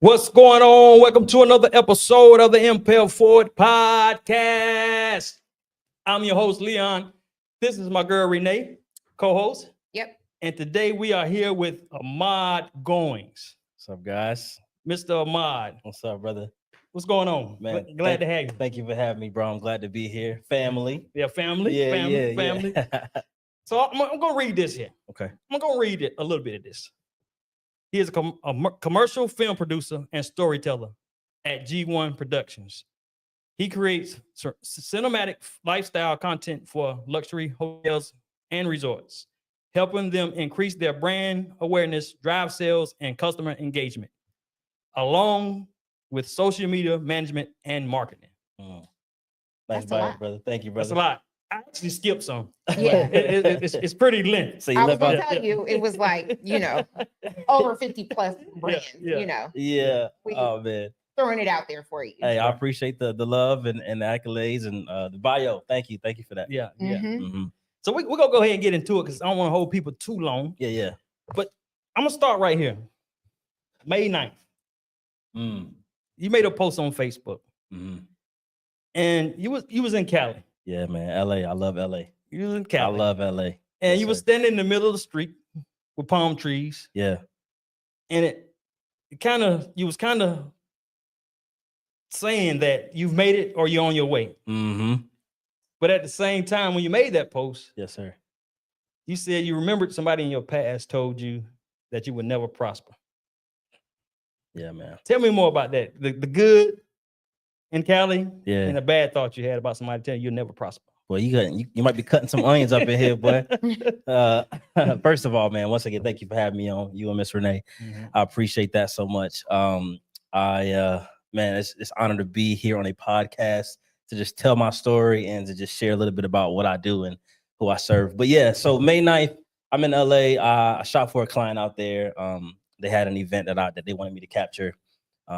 What's going on? Welcome to another episode of the Impel Forward Podcast. I'm your host, Leon. This is my girl, Renee, co-host. Yep. And today we are here with Ahmod Goins. What's up, guys? Mr. Ahmod, What's up, brother? what's going on? Man, Glad to have you. Thank you for having me, bro. I'm glad to be here. Family. Yeah, family. Family. So I'm going to read this here. Okay. I'm going to read it, a little bit of this. He is a commercial film producer and storyteller at G1 Productions. He creates cinematic lifestyle content for luxury hotels and resorts, helping them increase their brand awareness, drive sales, and customer engagement, along with social media management and marketing. Nice That's a bio, lot. brother. Thank you, brother. That's a lot. I actually skipped some. Yeah. It's pretty lengthy. So you I was left gonna out. tell you, it was like, over 50 plus brands, yeah. Yeah. We- Oh man. throwing it out there for you. Hey, I appreciate the love and the accolades and the bio. Thank you for that. Yeah. Mhm. Mhm. So we're going to go ahead and get into it because I don't want to hold people too long. Yeah. I'm going to start right here. May 9th. Mm. You made a post on Facebook Mhm. and you was in Cali. Yeah, man. LA. I love LA. You was in Cali. I love LA. and yes, you was sir. standing in the middle of the street with palm trees. Yeah. And you was kind of saying that you've made it or you're on your way. Mm-hmm. But at the same time, when you made that post, Yes, sir. you said you remembered somebody in your past told you that you would never prosper. Yeah, man. Tell me more about that. The good in Cali Yeah. and the bad thought you had about somebody telling you you'll never prosper. Well, you might be cutting some onions up in here, boy. First of all, man, once again, thank you for having me on. You and Miss Renee. I appreciate that so much. Man, it's honor to be here on a podcast to just tell my story and to just share a little bit about what I do and who I serve. But yeah, so May 9th, I'm in LA. I shot for a client out there. They had an event that they wanted me to capture.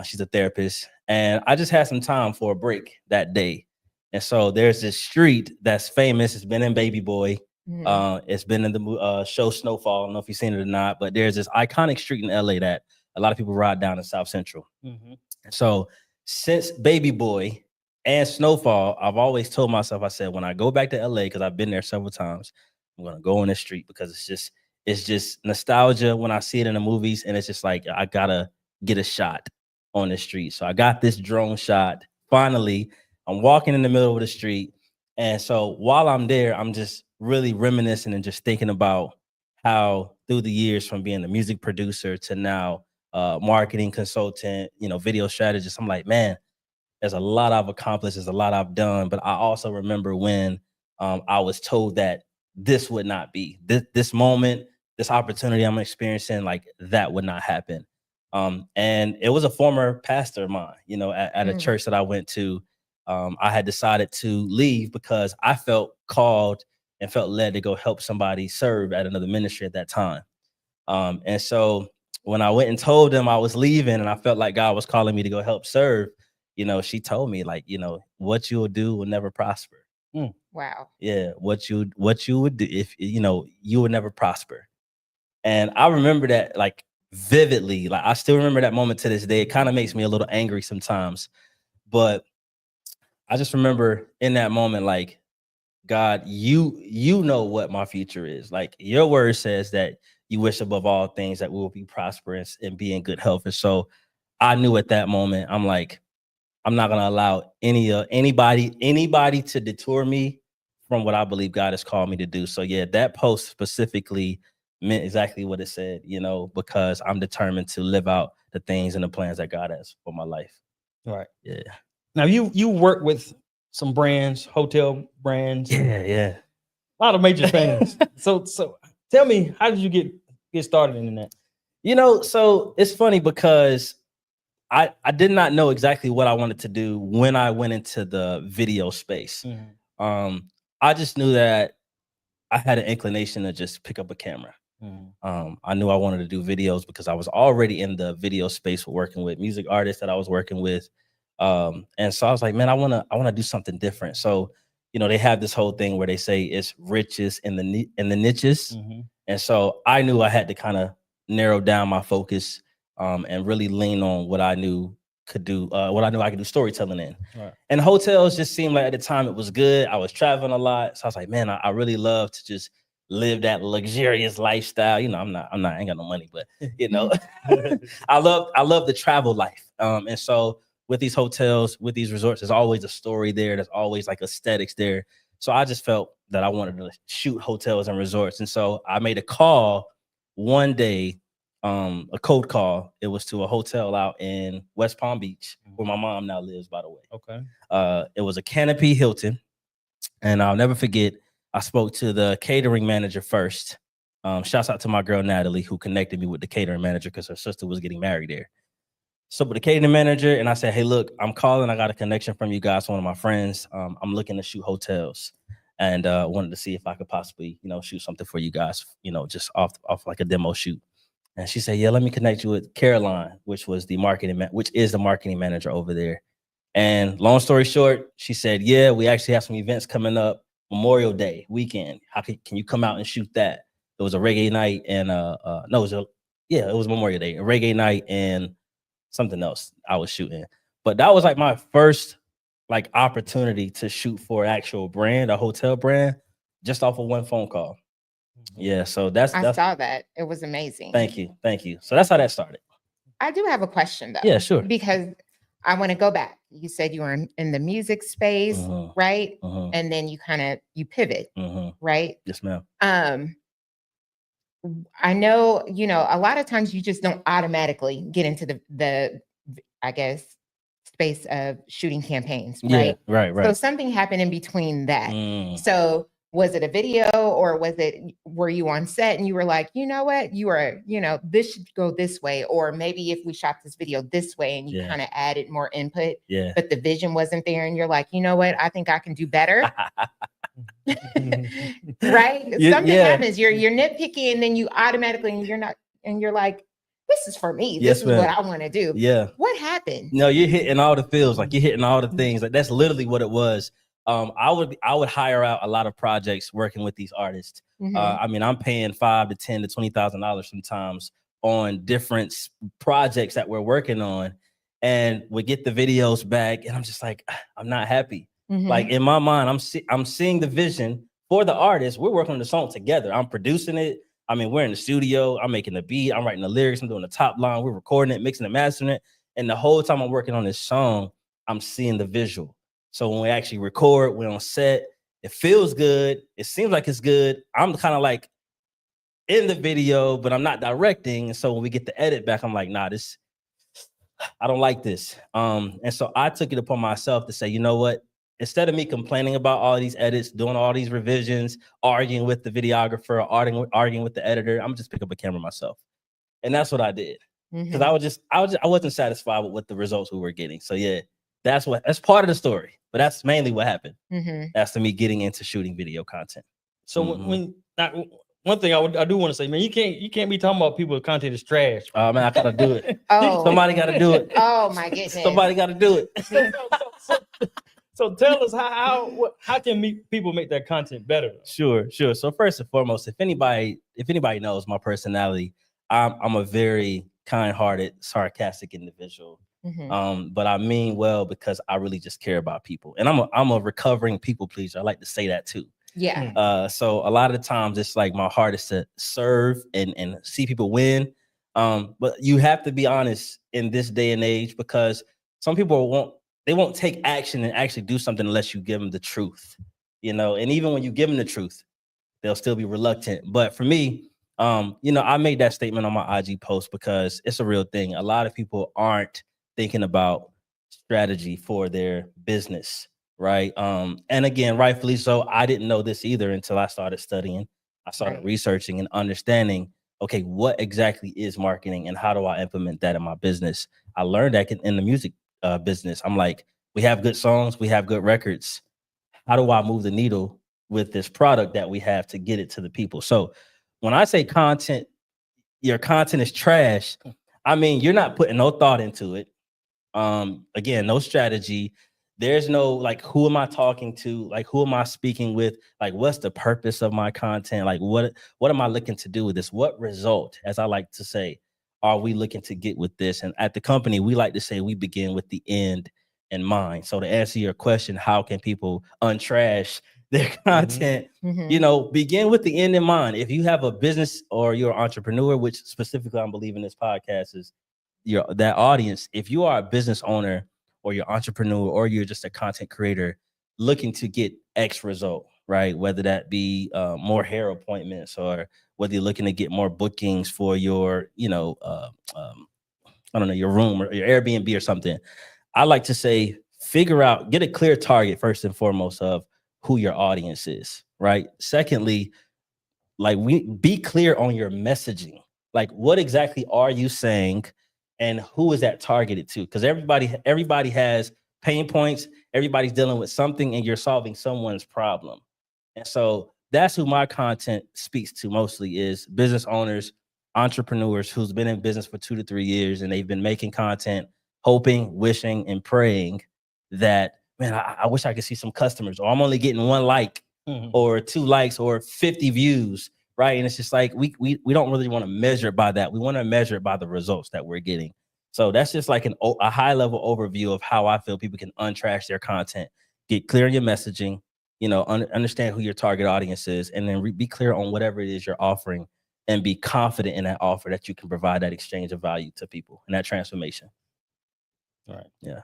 She's a therapist, and I just had some time for a break that day. And so there's this street that's famous. It's been in Baby Boy. Mhm. It's been in the show Snowfall. I don't know if you've seen it or not, but there's this iconic street in LA that a lot of people ride down in South Central. Mhm. So since Baby Boy and Snowfall, I've always told myself, I said, when I go back to LA, because I've been there several times, I'm gonna go on this street because it's just nostalgia when I see it in the movies, and it's just like I gotta get a shot on the street. So I got this drone shot. Finally, I'm walking in the middle of the street, and so while I'm there, I'm just really reminiscing and just thinking about how through the years from being a music producer to now marketing consultant, video strategist, I'm like, man, there's a lot I've accomplished, there's a lot I've done, but I also remember when I was told that this would not be this moment, this opportunity I'm experiencing, like that would not happen. And it was a former pastor of mine, at a church that I went to. I had decided to leave because I felt called and felt led to go help somebody serve at another ministry at that time. And so when I went and told them I was leaving and I felt like God was calling me to go help serve, she told me, like, what you will do will never prosper. Wow. Yeah, what you would do if you would never prosper. And I remember that like vividly. Like I still remember that moment to this day. It kind of makes me a little angry sometimes, but I just remember in that moment, like, God, you know what my future is. Like your word says that you wish above all things that we will be prosperous and be in good health. And so I knew at that moment, I'm like, I'm not gonna allow anybody to detour me from what I believe God has called me to do. So yeah, that post specifically meant exactly what it said, because I'm determined to live out the things and the plans that God has for my life. All right. Yeah. Now you work with some brands, hotel brands, Yeah. a lot of major things. So tell me, how did you get started in that? So it's funny because I did not know exactly what I wanted to do when I went into the video space. I just knew that I had an inclination to just pick up a camera. I knew I wanted to do videos because I was already in the video space working with music artists that I was working with. And so I was like, man, I want to do something different. So, they have this whole thing where they say it's riches in the niches. And so I knew I had to kind of narrow down my focus and really lean on what I knew could do, what I knew I could do storytelling in. Right. And hotels just seemed like at the time it was good. I was traveling a lot. So I was like, man, I really love to just live that luxurious lifestyle. You know, I ain't got no money, but you know, I love the travel life. And so with these hotels, with these resorts, there's always a story there. There's always like aesthetics there. So I just felt that I wanted to shoot hotels and resorts. And so I made a call one day, a cold call. It was to a hotel out in West Palm Beach, where my mom now lives, by the way. Okay. It was a Canopy Hilton. And I'll never forget, I spoke to the catering manager first. Shouts out to my girl, Natalie, who connected me with the catering manager because her sister was getting married there. So with the catering manager, and I said, hey, look, I'm calling. I got a connection from you guys, one of my friends. I'm looking to shoot hotels, and wanted to see if I could possibly, shoot something for you guys, just off like a demo shoot. And she said, yeah, let me connect you with Caroline, which is the marketing manager over there. And long story short, she said, yeah, we actually have some events coming up, Memorial Day weekend. Can you come out and shoot that? It was a reggae night and it was Memorial Day, a reggae night and something else I was shooting. But that was like my first like opportunity to shoot for an actual brand, a hotel brand, just off of one phone call. Yeah, so that's I saw that. It was amazing. Thank you. So that's how that started. I do have a question though. Yeah, sure. Because I want to go back. You said you were in the music space, right? And then you pivot, right? Yes, ma'am. I know, a lot of times you just don't automatically get into the I guess, space of shooting campaigns, right? Yeah, right. So something happened in between that. So was it a video or were you on set and you were like, you know what, this should go this way, or maybe if we shot this video this way and you kind of added more input, but the vision wasn't there and you're like, you know what, I think I can do better. Right? Something happens. You're nitpicky and then you automatically, you're like, this is for me. This is what I want to do. Yeah. What happened? No, you're hitting all the feels, like you're hitting all the things. Like that's literally what it was. I would hire out a lot of projects working with these artists. I mean, I'm paying $5,000 to $10,000 to $20,000 sometimes on different projects that we're working on, and we get the videos back, and I'm just like, I'm not happy. Like in my mind, I'm seeing the vision for the artist. We're working on the song together. I'm producing it. I mean, we're in the studio. I'm making the beat. I'm writing the lyrics. I'm doing the top line. We're recording it, mixing and mastering it. And the whole time I'm working on this song, I'm seeing the visual. So when we actually record, we're on set, it feels good. It seems like it's good. I'm kind of like in the video, but I'm not directing. And so when we get the edit back, I'm like, nah, I don't like this. And so I took it upon myself to say, you know what? Instead of me complaining about all these edits, doing all these revisions, arguing with the videographer, arguing with the editor, I'm just pick up a camera myself. And that's what I did. Because I wasn't satisfied with what the results we were getting. So yeah, that's part of the story. But that's mainly what happened. That's to me getting into shooting video content. So one thing I do want to say, man, you can't be talking about people's content is trash. Oh man, I gotta do it. Oh, somebody gotta do it. Oh my goodness, somebody gotta do it. So tell us how can people make their content better? Sure. So first and foremost, if anybody knows my personality, I'm a very kind-hearted, sarcastic individual. But I mean well because I really just care about people, and I'm a recovering people pleaser. I like to say that too. Yeah. So a lot of the times it's like my heart is to serve and see people win. But you have to be honest in this day and age, because some people won't take action and actually do something unless you give them the truth, and even when you give them the truth, they'll still be reluctant. But for me, I made that statement on my IG post because it's a real thing. A lot of people aren't thinking about strategy for their business, right? And again, rightfully so, I didn't know this either until I started studying. I started researching and understanding, okay, what exactly is marketing and how do I implement that in my business? I learned that in the music business. I'm like, we have good songs, we have good records. How do I move the needle with this product that we have to get it to the people? So when I say content, your content is trash, I mean, you're not putting no thought into it. Again, no strategy. There's no like, who am I talking to? Like, who am I speaking with? Like, what's the purpose of my content? Like, what am I looking to do with this? What result, as I like to say, are we looking to get with this? And at the company, we like to say we begin with the end in mind. So to answer your question, how can people untrash their content? You know, begin with the end in mind. If you have a business or you're an entrepreneur, which specifically I'm believing this podcast is that audience. If you are a business owner or you're an entrepreneur or you're just a content creator looking to get X result, right? Whether that be more hair appointments or whether you're looking to get more bookings for your, you know, I don't know, your room or your Airbnb or something. I like to say, get a clear target first and foremost of who your audience is, right? Secondly, like be clear on your messaging. Like, what exactly are you saying and who is that targeted to? Because everybody has pain points. Everybody's dealing with something and you're solving someone's problem. And so that's who my content speaks to mostly is business owners, entrepreneurs who's been in business for 2 to 3 years and they've been making content, hoping, wishing, and praying that, man, I wish I could see some customers, or I'm only getting 1 like or 2 likes or 50 views, right? And it's just like we don't really want to measure it by that. We want to measure it by the results that we're getting. So that's just like a high level overview of how I feel people can untrash their content, get clear in your messaging, you know, understand who your target audience is, and then be clear on whatever it is you're offering and be confident in that offer that you can provide that exchange of value to people and that transformation. All right. Yeah.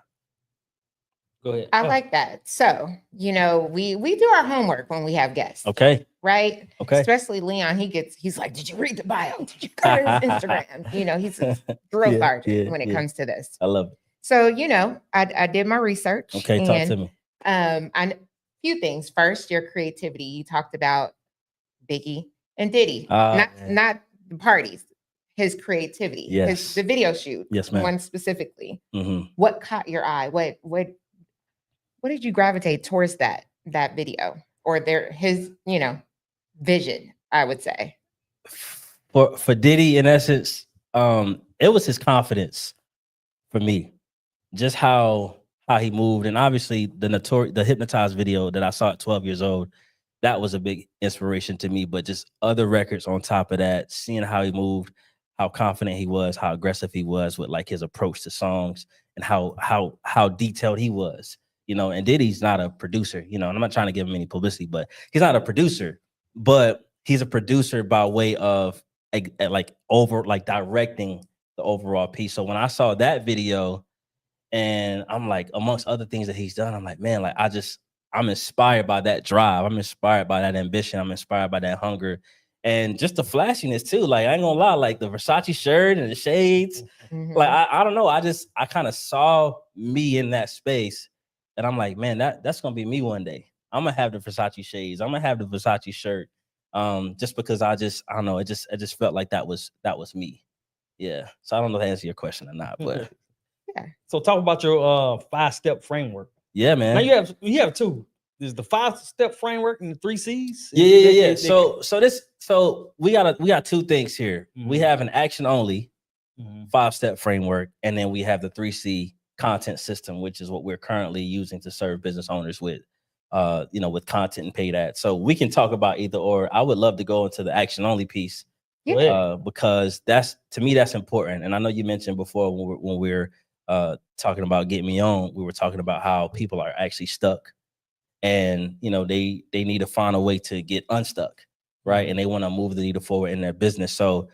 Go ahead. I like that. So, you know, we do our homework when we have guests. Okay. Right? Okay. Especially Leon, he's like, did you read the bio? Did you go to his Instagram? You know, he's a drill sergeant when it comes to this. I love it. So, you know, I did my research. Okay, talk to me. A few things. First, your creativity. You talked about Biggie and Diddy, not the parties. His creativity, the video shoot, yes, ma'am. One specifically. What caught your eye? What did you gravitate towards that video or his, you know, vision? I would say for Diddy, in essence, it was his confidence for me, just how he moved, and obviously the Hypnotized video that I saw at 12 years old. That was a big inspiration to me, but just other records on top of that, seeing how he moved, how confident he was, how aggressive he was with like his approach to songs and how detailed he was, you know. And Diddy's not a producer, you know, and I'm not trying to give him any publicity, but he's not a producer, but he's a producer by way of like directing the overall piece. So when I saw that video and I'm like, amongst other things that he's done, I'm like, man, like I'm inspired by that drive. I'm inspired by that ambition. I'm inspired by that hunger and just the flashiness too. Like, I ain't gonna lie, like the Versace shirt and the shades, like, I don't know. I kind of saw me in that space and I'm like, man, that's gonna be me one day. I'm gonna have the Versace shades. I'm gonna have the Versace shirt. Just because I don't know. It just felt like that was me. Yeah. So I don't know if to answer your question or not, but yeah. So talk about your 5-step framework. Yeah, man. Now you have 2. There's the 5-step framework and the 3 C's. Yeah. So we got 2 things here. We have an action only 5-step framework, and then we have the 3C content system, which is what we're currently using to serve business owners with, you know, with content and paid ads. So we can talk about either or. I would love to go into the action only piece, because to me that's important. And I know you mentioned before when we're talking about Get Me On, we were talking about how people are actually stuck and, you know, they need to find a way to get unstuck, right? And they want to move the needle forward in their business. So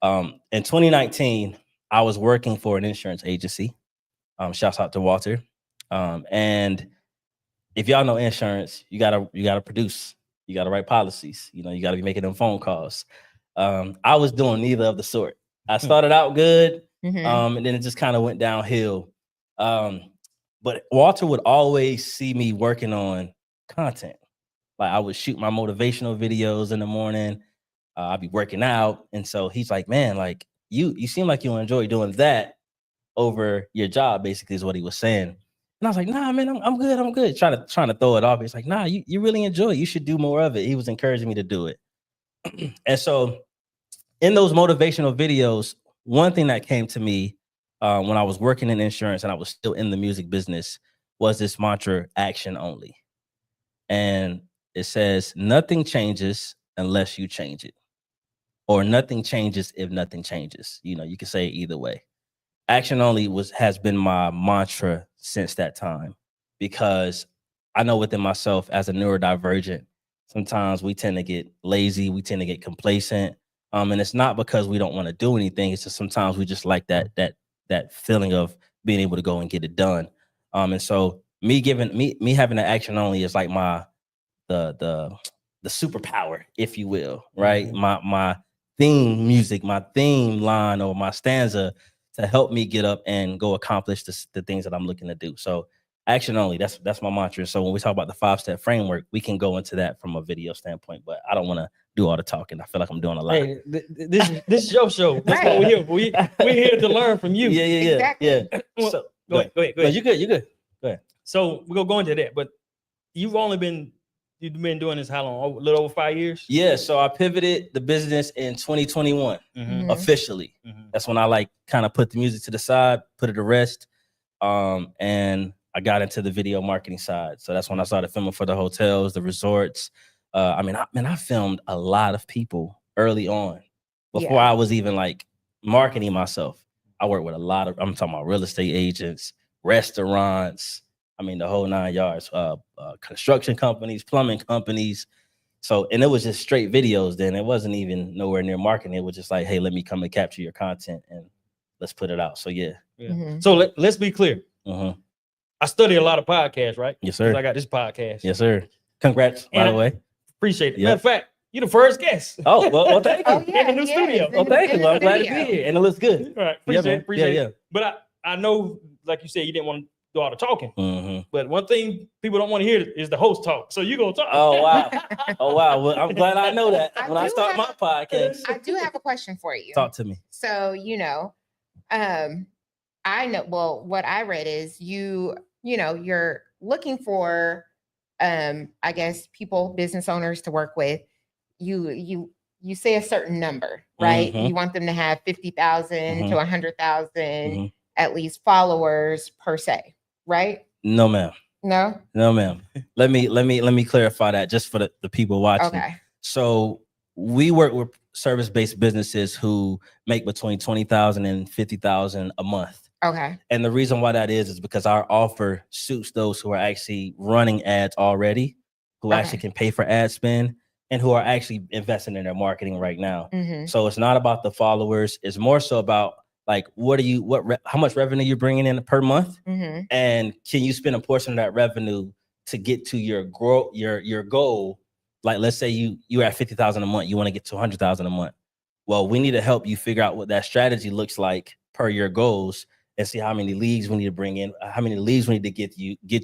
in 2019, I was working for an insurance agency. Shouts out to Walter. And if y'all know insurance, you gotta produce, you gotta write policies, you know, you gotta be making them phone calls. I was doing neither of the sort. I started out good. And then it just kind of went downhill. But Walter would always see me working on content. Like, I would shoot my motivational videos in the morning. I'd be working out. And so he's like, man, like you seem like you enjoy doing that over your job, basically is what he was saying. And I was like, nah, man, I'm good. I'm good. Trying to throw it off. He's like, nah, you really enjoy it. You should do more of it. He was encouraging me to do it. And so in those motivational videos, one thing that came to me when I was working in insurance and I was still in the music business was this mantra, action only. And it says, nothing changes unless you change it. or nothing changes if nothing changes. You know, you can say it either way. Action only has been my mantra since that time, because I know within myself as a neurodivergent, sometimes we tend to get lazy, we tend to get complacent. And it's not because we don't want to do anything. It's just sometimes we just like that feeling of being able to go and get it done. And so me having an action only is like the superpower, if you will, right? My theme music, my theme line, or my stanza to help me get up and go accomplish the things that I'm looking to do. So action only, that's my mantra. So when we talk about the 5-step framework, we can go into that from a video standpoint, but I don't want to do all the talking. I feel like I'm doing a lot. Hey, this is your show. That's what we're here for. We're here to learn from you. Yeah. Exactly. Well, So go ahead. No, you're good. Go ahead. So we're gonna go into that, but you've been doing this how long? A little over 5 years? Yeah. So I pivoted the business in 2021 officially. That's when I kind of put the music to the side, put it to rest. And I got into the video marketing side. So that's when I started filming for the hotels, the resorts. I filmed a lot of people early on before I was even marketing myself. I worked with a lot of, I'm talking about real estate agents, restaurants. I mean, the whole 9 yards, construction companies, plumbing companies. So, and it was just straight videos then. It wasn't even nowhere near marketing. It was just like, hey, let me come and capture your content and let's put it out. So, yeah. So let's be clear. I study a lot of podcasts, right? Yes, sir. I got this podcast. Yes, sir. Congrats, by the way. Appreciate it. Matter of fact, you're the first guest. Oh, well thank you. Oh, yeah, In the new studio. Oh, thank you. Well, I'm glad to be here. And it looks good. All right. Appreciate it. But I know, like you said, you didn't want to do all the talking. But one thing people don't want to hear is the host talk. So you gonna talk. Oh, wow. Well, I'm glad I know that when I start my podcast. I do have a question for you. Talk to me. So, I know, well, what I read is you're looking for, I guess, business owners to work with. You say a certain number, right? You want them to have 50,000 to 100,000 at least followers per se, right? No, ma'am. No, ma'am. Let me clarify that just for the people watching. Okay. So we work with service-based businesses who make between 20,000 and 50,000 a month. Okay. And the reason why that is because our offer suits those who are actually running ads already, who actually can pay for ad spend, and who are actually investing in their marketing right now. So it's not about the followers. It's more so about how much revenue you're bringing in per month, and can you spend a portion of that revenue to get to your goal? Like, let's say you're at 50,000 a month, you want to get to 100,000 a month. Well, we need to help you figure out what that strategy looks like per your goals, and see how many leads we need to bring in, how many leads we need to get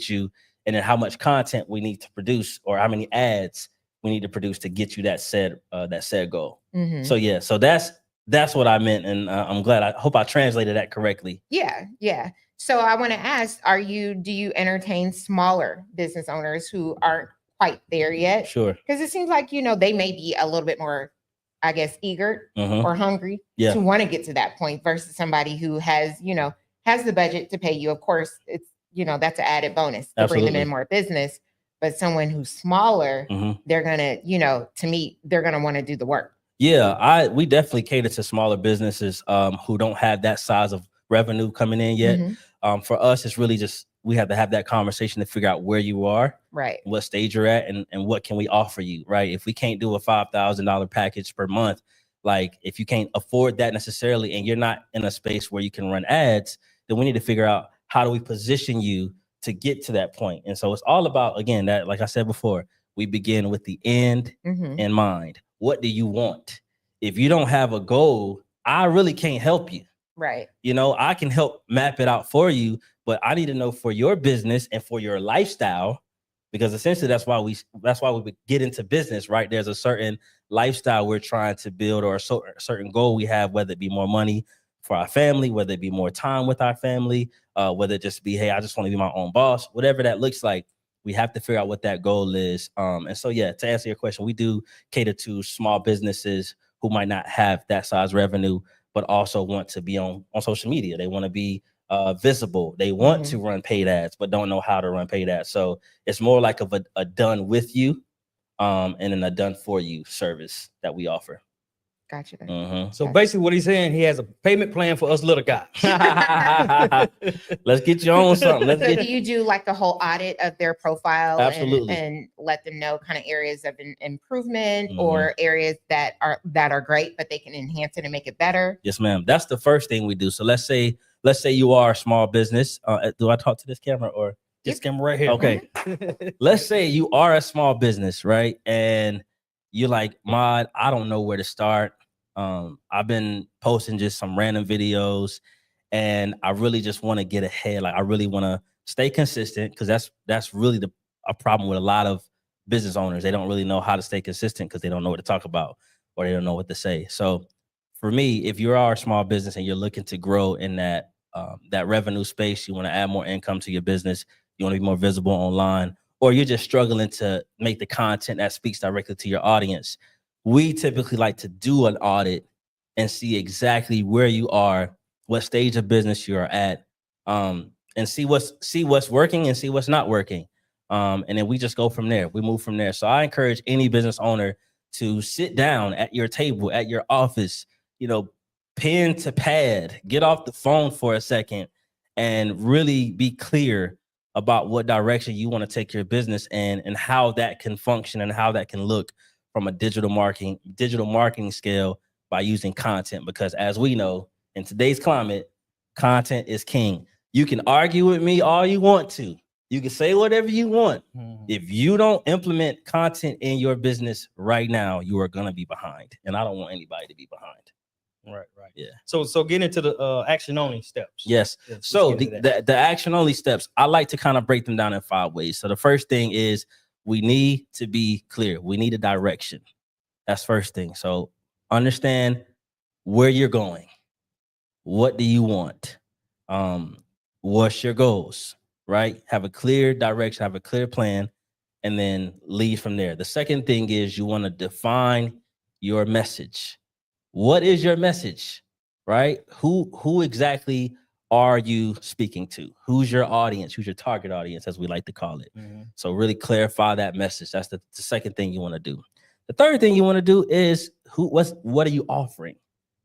you, and then how much content we need to produce, or how many ads we need to produce to get you that said goal. So yeah, so that's what I meant, and I'm glad. I hope I translated that correctly. Yeah. So I want to ask: do you entertain smaller business owners who aren't quite there yet? Sure. Because it seems like they may be a little bit more, I guess, eager or hungry to want to get to that point versus somebody who has the budget to pay you. Of course, it's that's an added bonus to bring them in more business. But someone who's smaller, they're gonna they're gonna want to do the work. Yeah, we definitely cater to smaller businesses who don't have that size of revenue coming in yet. For us, it's really just we have to have that conversation to figure out where you are, right? What stage you're at, and what can we offer you, right? If we can't do a $5,000 package per month, like if you can't afford that necessarily, and you're not in a space where you can run ads, then we need to figure out how do we position you to get to that point. And so it's all about, again, that, like I said before, we begin with the end in mind. What do you want? If you don't have a goal, I really can't help you. Right. I can help map it out for you, but I need to know for your business and for your lifestyle, because essentially that's why we get into business, right? There's a certain lifestyle we're trying to build, or a certain goal we have, whether it be more money for our family, whether it be more time with our family, whether it just be, hey, I just want to be my own boss, whatever that looks like. We have to figure out what that goal is. And so, yeah, to answer your question, we do cater to small businesses who might not have that size revenue, but also want to be on social media. They want to be visible. They want to run paid ads, but don't know how to run paid ads. So it's more like a done with you and then a done for you service that we offer. Gotcha. So basically, what he's saying, he has a payment plan for us little guys. Let's get you on something. Let's So get do you do like the whole audit of their profile Absolutely. and let them know kind of areas of improvement Mhm. or areas that are great, but they can enhance it and make it better? Yes, ma'am. That's the first thing we do. So let's say you are a small business. Do I talk to this camera or This camera right here. okay? Let's say you are a small business, right? And you're like, Mod, I don't know where to start. I've been posting just some random videos, and I really just want to get ahead. Like, I really want to stay consistent, because that's really a problem with a lot of business owners. They don't really know how to stay consistent because they don't know what to talk about or they don't know what to say. So for me, if you are a small business and you're looking to grow in that revenue space, you want to add more income to your business, you want to be more visible online, or you're just struggling to make the content that speaks directly to your audience, we typically like to do an audit and see exactly where you are, what stage of business you're at, and see what's working and see what's not working. And then we just go from there. We move from there. So I encourage any business owner to sit down at your table, at your office, pen to pad, get off the phone for a second and really be clear about what direction you want to take your business in and how that can function and how that can look from a digital marketing scale by using content. Because as we know, in today's climate, content is king. You can argue with me all you want to. You can say whatever you want. If you don't implement content in your business right now, you are going to be behind. And I don't want anybody to be behind. Right. Yeah. So get into the action only steps. Yes. So the action only steps, I like to kind of break them down in 5 ways. So the first thing is we need to be clear. We need a direction. That's first thing. So understand where you're going. What do you want? What's your goals? Right? Have a clear direction, have a clear plan, and then lead from there. The second thing is you want to define your message. What is your message? Right? Who exactly are you speaking to? Who's your audience? Who's your target audience, as we like to call it? So really clarify that message. That's the second thing you want to do. The third thing you want to do is what are you offering?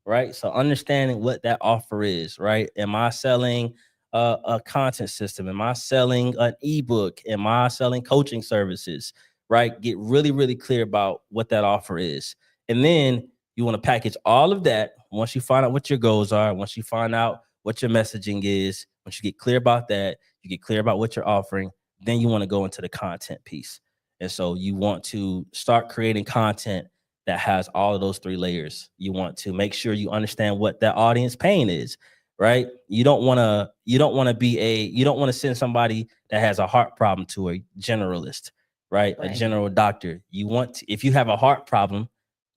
Right? So understanding what that offer is, right? Am I selling a content system? Am I selling an ebook? Am I selling coaching services? Right? Get really, really clear about what that offer is. And then you want to package all of that. Once you find out what your goals are, once you find out what your messaging is, once you get clear about that, you get clear about what you're offering, then you want to go into the content piece. And so you want to start creating content that has all of those 3 layers. You want to make sure you understand what that audience pain is, right? You don't want to send somebody that has a heart problem to a generalist, right? A general doctor. You want to, if you have a heart problem,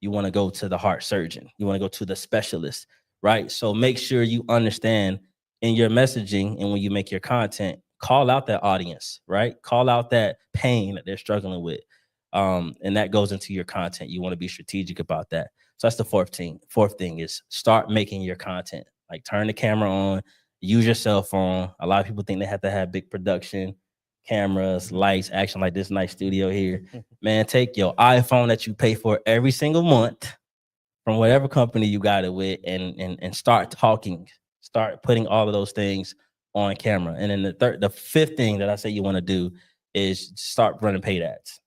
you want to go to the heart surgeon. You want to go to the specialist, right? So make sure you understand in your messaging and when you make your content, call out that audience, right? Call out that pain that they're struggling with. And that goes into your content. You want to be strategic about that. So that's the fourth thing. Fourth thing is start making your content. Like turn the camera on, use your cell phone. A lot of people think they have to have big production, cameras, lights, action, like this nice studio here. Man, take your iPhone that you pay for every single month from whatever company you got it with and start talking. Start putting all of those things on camera. And then the fifth thing that I say you want to do is start running paid ads,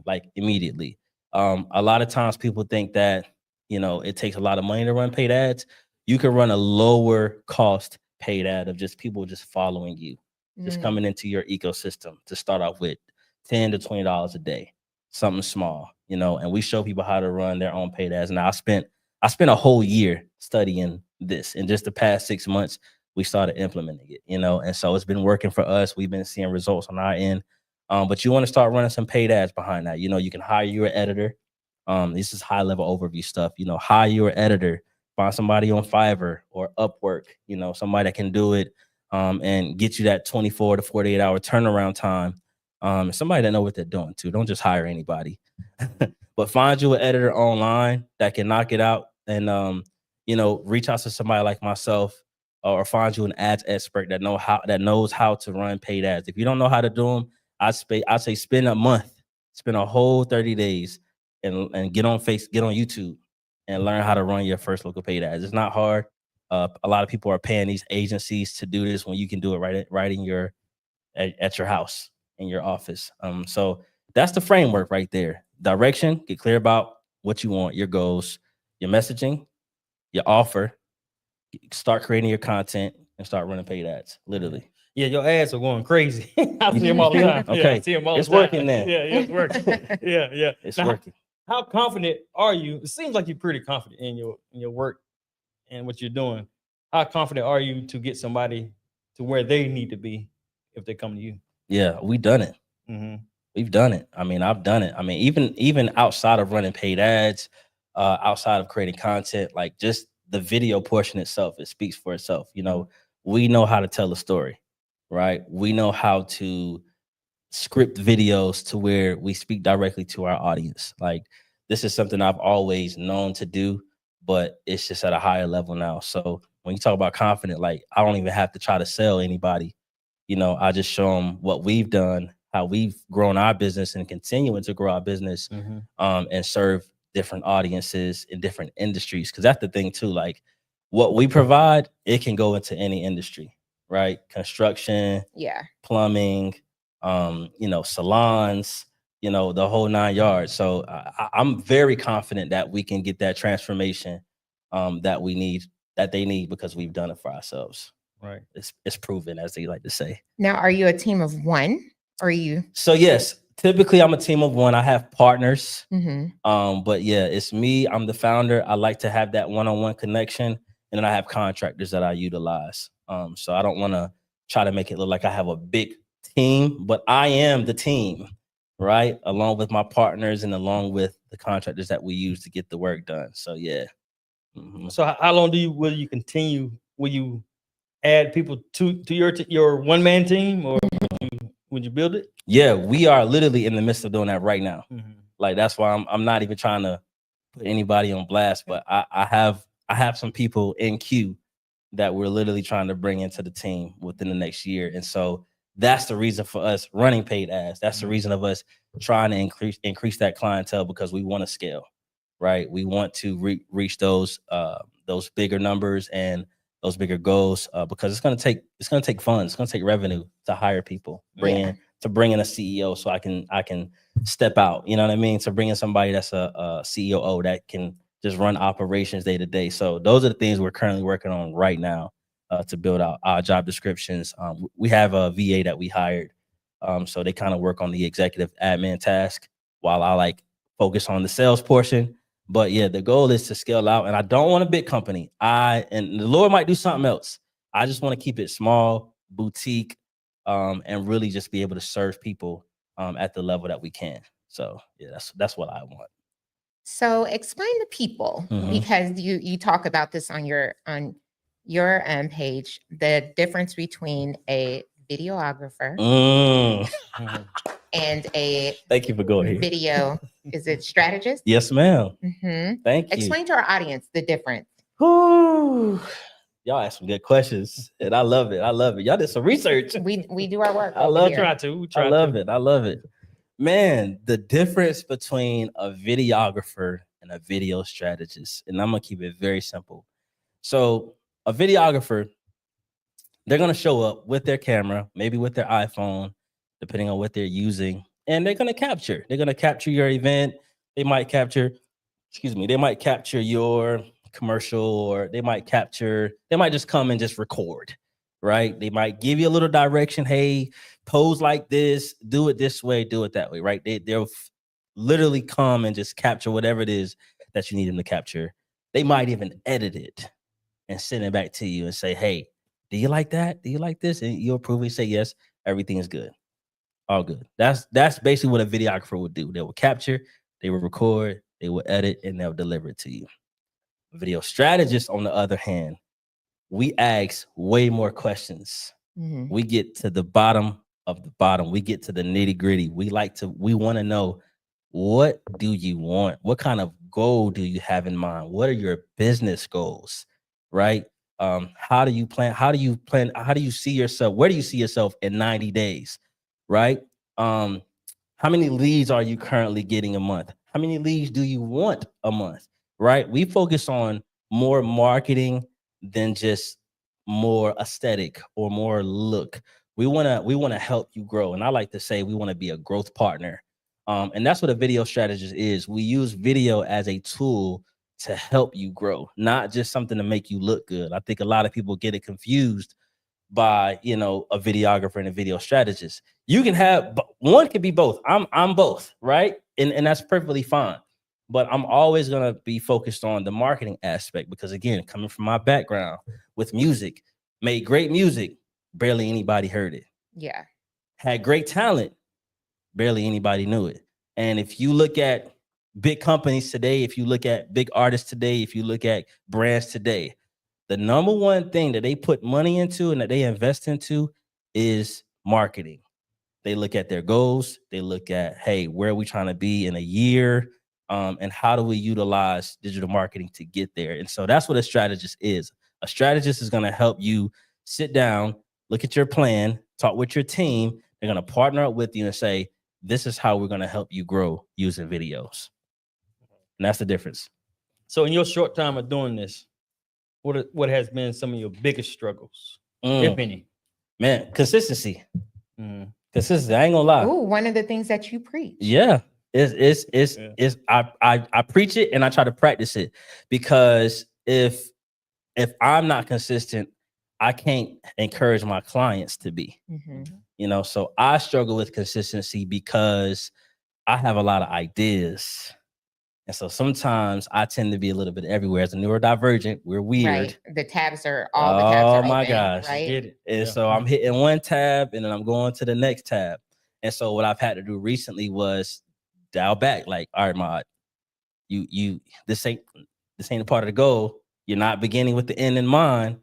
like immediately. A lot of times people think that, it takes a lot of money to run paid ads. You can run a lower cost paid ad of just people just following you, just coming into your ecosystem to start off with $10 to $20 a day, something small, and we show people how to run their own paid ads. Now I spent a whole year studying this. In just the past 6 months, we started implementing it, and so it's been working for us. We've been seeing results on our end. But you want to start running some paid ads behind that. You can hire your editor. This is high level overview stuff. Hire your editor, find somebody on Fiverr or Upwork, somebody that can do it and get you that 24 to 48 hour turnaround time. Somebody that know what they're doing too. Don't just hire anybody, but find you an editor online that can knock it out and, reach out to somebody like myself or find you an ads expert that knows how to run paid ads. If you don't know how to do them, I'd say spend a month, spend a whole 30 days and get on YouTube and learn how to run your first local paid ads. It's not hard. A lot of people are paying these agencies to do this when you can do it right in your at your house, in your office. So that's the framework right there. Direction, get clear about what you want, your goals, your messaging, your offer, start creating your content and start running paid ads. Literally. Yeah, your ads are going crazy. I see them all the time. Yeah, I Okay. see them all It's the time. working then. Yeah, it's working. Yeah. It's Now, working. How confident are you? It seems like you're pretty confident in your work and what you're doing. How confident are you to get somebody to where they need to be if they come to you? Yeah, we done it. Mm-hmm. We've done it. I mean, I've done it. I mean, even outside of running paid ads, outside of creating content, like just the video portion itself, it speaks for itself. You know, we know how to tell a story, right? We know how to script videos to where we speak directly to our audience. Like this is something I've always known to do, but it's just at a higher level now. So when you talk about confident, like I don't even have to try to sell anybody. You know, I just show them what we've done, how we've grown our business and continuing to grow our business, and serve different audiences in different industries. Because that's the thing too, like what we provide, it can go into any industry, right? Construction, plumbing, you know, salons, you know, the whole 9 yards. So I'm very confident that we can get that transformation that we need, that they need, because we've done it for ourselves. Right. It's proven, as they like to say. Now, are you a team of one? Or are you? So yes, typically I'm a team of one. I have partners, but yeah, it's me. I'm the founder. I like to have that one-on-one connection, and then I have contractors that I utilize. So I don't want to try to make it look like I have a big team, but I am the team, right? Along with my partners and along with the contractors that we use to get the work done. So yeah. So how long will you continue? Will you add people to your one-man team, or would you build it? Yeah, we are literally in the midst of doing that right now. Like that's why I'm not even trying to put anybody on blast, but I have some people in queue that we're literally trying to bring into the team within the next year. And so that's the reason for us running paid ads. That's the reason of us trying to increase that clientele, because we want to scale, right? We want to reach those bigger numbers and those bigger goals, because it's gonna take funds, it's gonna take revenue to hire people, bring in a CEO, so I can step out. You know what I mean? To bring in somebody that's a CEO that can just run operations day to day. So those are the things we're currently working on right now to build out our job descriptions. We have a VA that we hired, so they kind of work on the executive admin task while I like focus on the sales portion. But yeah, the goal is to scale out, and I don't want a big company. And the Lord might do something else. I just want to keep it small, boutique, and really just be able to serve people at the level that we can. So yeah, that's what I want. So explain to people, because you talk about this on your page, the difference between a videographer and a thank you for going here. Video, is it strategist? Yes, ma'am. Thank you. Explain to our audience the difference. Y'all ask some good questions, and I love it. Y'all did some research. We do our work. I love it. I love it. Man, the difference between a videographer and a video strategist, and I'm gonna keep it very simple. So a videographer, they're gonna show up with their camera, maybe with their iPhone, depending on what they're using, and they're gonna capture your event. They might capture your commercial, or they might just come and just record, right? They might give you a little direction. Hey, pose like this, do it this way, do it that way, right? They'll literally come and just capture whatever it is that you need them to capture. They might even edit it and send it back to you and say, hey, do you like that? Do you like this? And you'll approve it, say yes, everything is good. All good. That's basically what a videographer would do. They will capture, they will record, they will edit, and they'll deliver it to you. Video strategist, on the other hand, we ask way more questions. We get to the bottom of the bottom. We get to the nitty gritty. We want to know, what do you want? What kind of goal do you have in mind? What are your business goals, right? How do you plan? How do you see yourself? Where do you see yourself in 90 days, right? How many leads are you currently getting a month? How many leads do you want a month? right? We focus on more marketing than just more aesthetic or more look. We want to help you grow. And I like to say we want to be a growth partner. And that's what a video strategist is. We use video as a tool to help you grow, not just something to make you look good. I think a lot of people get it confused by, you know, a videographer and a video strategist. You can have one, could be both. I'm both, right? And that's perfectly fine. But I'm always gonna be focused on the marketing aspect because, again, coming from my background with music, made great music, barely anybody heard it. Yeah. Had great talent, barely anybody knew it. And if you look at big companies today, if you look at big artists today, if you look at brands today, the number one thing that they put money into and that they invest into is marketing. They look at their goals. They look at, hey, where are we trying to be in a year? And how do we utilize digital marketing to get there? And so that's what a strategist is. A strategist is going to help you sit down, look at your plan, talk with your team. They're going to partner up with you and say, this is how we're going to help you grow using videos. And that's the difference. So in your short time of doing this, what has been some of your biggest struggles, if any? Man, consistency. Consistency. I ain't gonna lie. Ooh, one of the things that you preach. Yeah. I preach it and I try to practice it, because if I'm not consistent, I can't encourage my clients to be. You know, so I struggle with consistency because I have a lot of ideas. And so sometimes I tend to be a little bit everywhere. As a neurodivergent, we're weird. Right. The tabs are open, my gosh. right? Get it. And so I'm hitting one tab and then I'm going to the next tab. And so what I've had to do recently was dial back. Like, all right, Ahmod, this ain't a part of the goal. You're not beginning with the end in mind.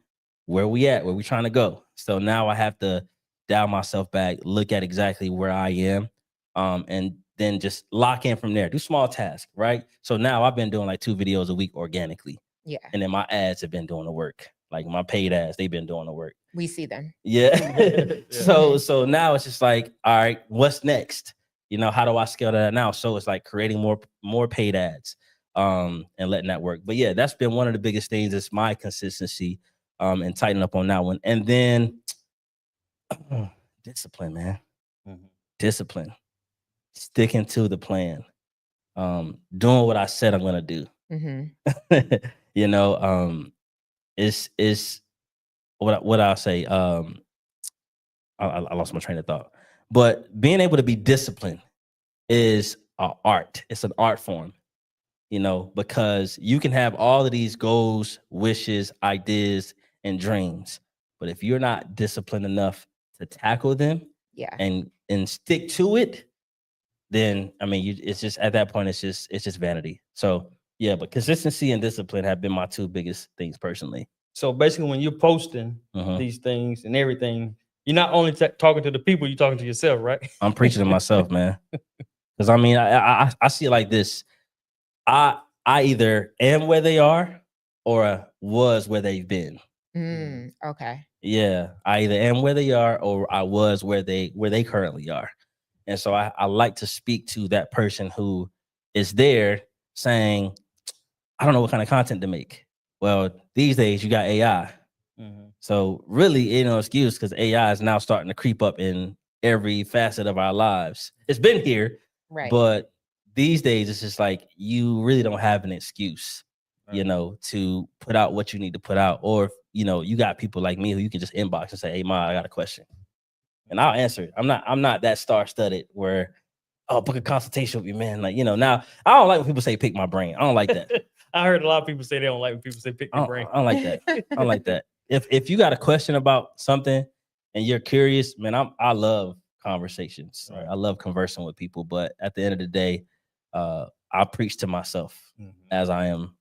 Where we at? Where we trying to go? So now I have to dial myself back, look at exactly where I am, and then just lock in from there. Do small tasks, right? So now I've been doing like 2 videos a week organically. Yeah. And then my ads have been doing the work. Like my paid ads, they've been doing the work. We see them. Yeah. So now it's just like, all right, what's next? You know, how do I scale that now? So it's like creating more paid ads, and letting that work. But yeah, that's been one of the biggest things. Is my consistency, and tightening up on that one. And then discipline, man. Discipline. Sticking to the plan. Doing what I said I'm gonna do. You know, it's what I'll say. I lost my train of thought. But being able to be disciplined is an art. It's an art form, you know, because you can have all of these goals, wishes, ideas, and dreams. But if you're not disciplined enough to tackle them, and stick to it, then I mean, it's just at that point, it's just vanity. So yeah, but consistency and discipline have been my 2 biggest things personally. So basically, when you're posting these things and everything, you're not only talking to the people, you're talking to yourself, right? I'm preaching to myself, man. Because I mean, I see it like this. I either am where they are or was where they've been. Okay. Yeah, I either am where they are or I was where they currently are. And so I like to speak to that person who is there saying, I don't know what kind of content to make. Well, these days you got AI. So really ain't no excuse, because AI is now starting to creep up in every facet of our lives. It's been here, right? But these days it's just like you really don't have an excuse, you know, to put out what you need to put out. Or, you know, you got people like me who you can just inbox and say, hey, Ma, I got a question. And I'll answer it. I'm not that star-studded where, oh, book a consultation with you, man. Like, you know, now I don't like when people say pick my brain. I don't like that. I heard a lot of people say they don't like when people say pick your brain. I don't like that. I don't like that. If you got a question about something and you're curious, man, I love conversations. Right? I love conversing with people. But at the end of the day, I preach to myself as I am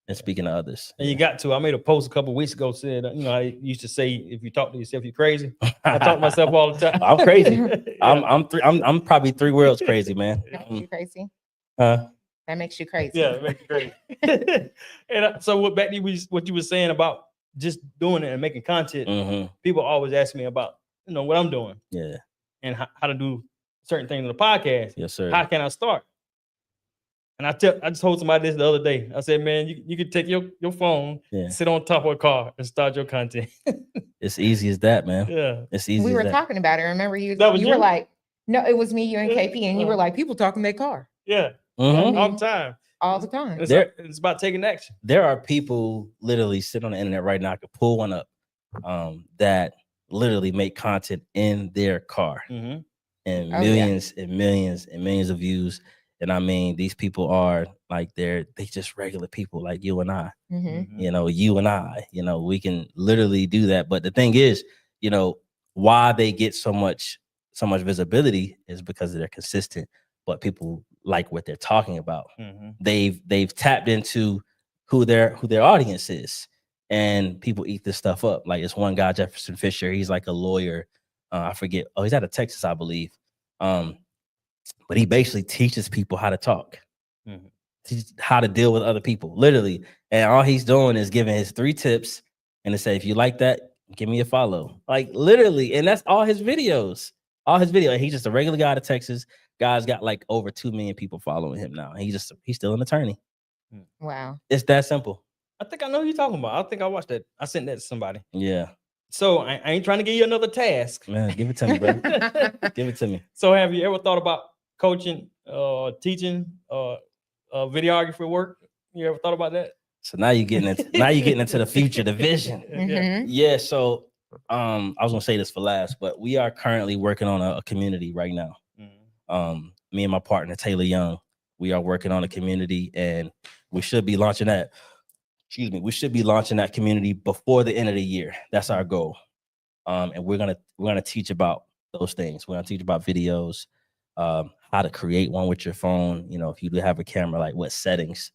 and speaking to others. And you got to. I made a post a couple of weeks ago said, you know, I used to say, if you talk to yourself, you're crazy. I talk to myself all the time. I'm crazy. I'm probably 3 worlds crazy, man. That makes you crazy. Huh? That makes you crazy. Yeah, it makes you crazy. And so back to what you were saying about just doing it and making content, people always ask me about, you know, what I'm doing. Yeah. And how to do certain things in the podcast. Yes, sir. How can I start? And I just told somebody this the other day. I said, man, you could take your phone, sit on top of a car, and start your content. It's easy as that, man. Yeah. It's easy. We were as that. talking about it. Remember you That was were you? like, no, it was me, you, and KP, and you were like, people talking their car. Yeah. Mhm. All the time. All the time. It's about taking action. There are people literally sitting on the internet right now. I could pull one up that literally make content in their car Mhm. and Oh, millions and millions and millions of views. And I mean, these people are like they just regular people like you and I. Mhm. You know, you and I. You know, we can literally do that. But the thing is, you know, why they get so much visibility is because they're consistent. But people like what they're talking about. Mhm. They've tapped into who their audience is, and people eat this stuff up. Like it's one guy, Jefferson Fisher. He's like a lawyer. I forget. Oh, he's out of Texas, I believe. But he basically teaches people how to talk, Mhm. how to deal with other people, literally. And all he's doing is giving his 3 tips and to say, if you like that, give me a follow. Like literally, and that's all his videos. All his video. And he's just a regular guy out of Texas. Guy's got like over 2 million people following him now. And he's still an attorney. Wow. It's that simple. I think I know who you're talking about. I think I watched that. I sent that to somebody. Yeah. So I ain't trying to give you another task. Man, give it to me, bro. Give it to me. So have you ever thought about coaching, teaching, videography work? You ever thought about that? So now you're getting into the future, the vision. Mhm. Yeah. So I was gonna say this for last, but we are currently working on a community right now. Me and my partner Taylor Young, we are working on a community, and we should be launching that. We should be launching that community before the end of the year. That's our goal. And we're gonna teach about those things. We're gonna teach about videos, how to create one with your phone. You know, if you do have a camera, like what settings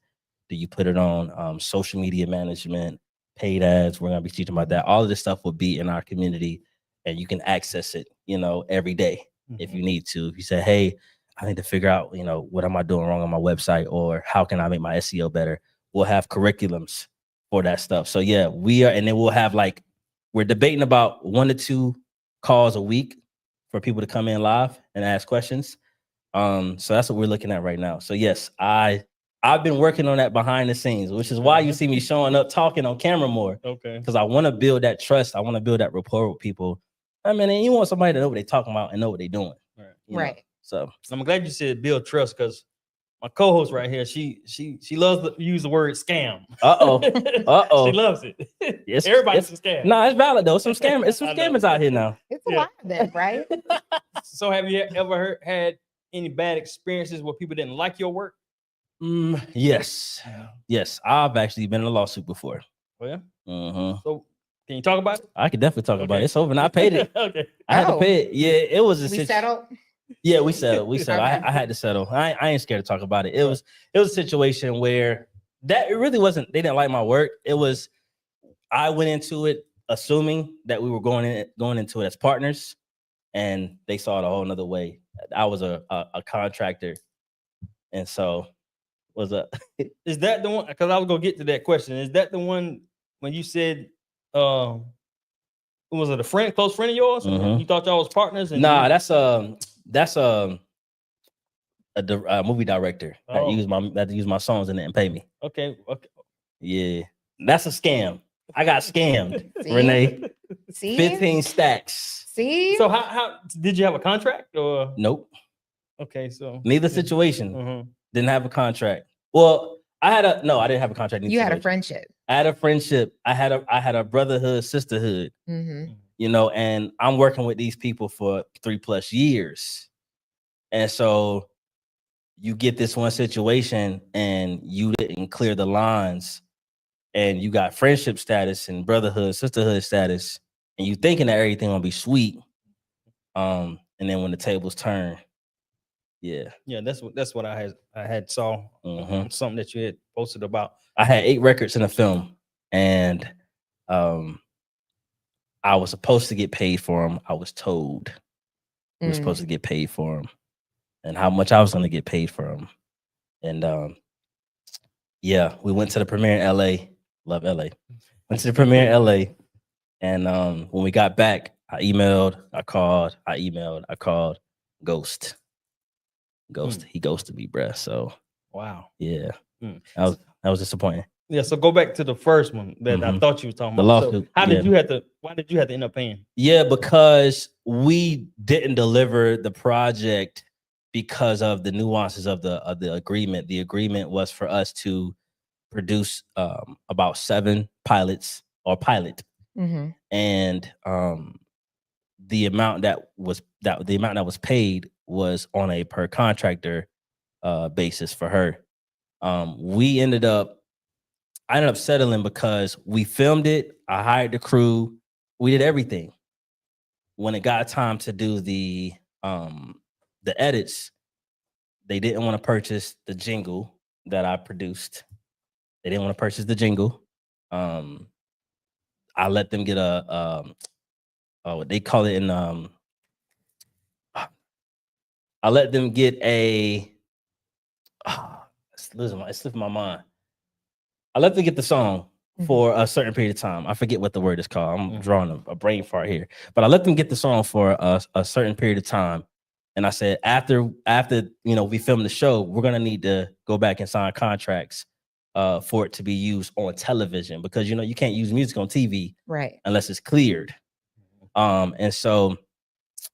do you put it on? Social media management, paid ads. We're gonna be teaching about that. All of this stuff will be in our community, and you can access it, you know, every day if you need to. If you say, hey, I need to figure out, you know, what am I doing wrong on my website, or how can I make my SEO better? We'll have curriculums for that stuff. So yeah, we are, and then we'll have like, we're debating about 1 to 2 calls a week for people to come in live and ask questions. So that's what we're looking at right now. So yes, I've been working on that behind the scenes, which is why you see me showing up talking on camera more. Okay. Because I want to build that trust. I want to build that rapport with people. I mean, and you want somebody to know what they're talking about and know what they're doing. Right. So I'm glad you said build trust, because my co-host right here, she loves to use the word scam. She loves it. Everybody's a scam. No, it's valid though. It's some scammers out here now. It's a lot of them, right? So have you ever had any bad experiences where people didn't like your work? Yes. I've actually been in a lawsuit before. Oh yeah. So can you talk about it? I could definitely talk about it. It's over and I paid it. Okay. I had to pay it. Yeah, it was We settled. Yeah, we settled. Okay. I had to settle. I ain't scared to talk about it. It was a situation where it really wasn't, they didn't like my work. It was, I went into it assuming that we were going into it as partners, and they saw it a whole nother way. I was a contractor. And so is that the one? Because I was gonna get to that question. Is that the one when you said was it a close friend of yours? You thought y'all was partners? And nah, that's a movie director that used my songs and didn't pay me. Okay. Yeah, that's a scam. I got scammed. See? Renee. See? 15 stacks. See? So how did you have a contract or? Nope. Okay, so neither situation. Didn't have a contract. Well, I didn't have a contract. You had a friendship. I had a friendship. I had a brotherhood, sisterhood. You know, and I'm working with these people for 3+ years. And so you get this one situation and you didn't clear the lines, and you got friendship status and brotherhood, sisterhood status, and you thinking that everything gonna be sweet. And then when the tables turn, that's what I had saw something that you had posted about. I had 8 records in a film, and I was supposed to get paid for them. I was told we were supposed to get paid for them, and how much I was going to get paid for them. And we went to the premiere in LA. Love LA. Went to the premiere in LA, and when we got back, I emailed, I called. Ghost. He ghosted me, bruh. So Wow. Yeah, Mm. that was disappointing. Yeah. So go back to the first one that I thought you was talking The about. So lawsuit, how did yeah. you have to? Why did you have to end up paying? Yeah, because we didn't deliver the project because of the nuances of the agreement. The agreement was for us to produce about 7 pilots or pilot, Mhm. and the amount that was paid was on a per contractor basis for her. I ended up settling because we filmed it. I hired the crew. We did everything. When it got time to do the edits, they didn't want to purchase the jingle that I produced. They didn't want to purchase the jingle. I let them get what they call it in I let them get a it's slipping my mind. I let them get the song for a certain period of time. I forget what the word is called. I'm drawing a brain fart here, but I let them get the song for a certain period of time. And I said, after we film the show, we're gonna need to go back and sign contracts for it to be used on television, because you can't use music on TV Right. unless it's cleared. And so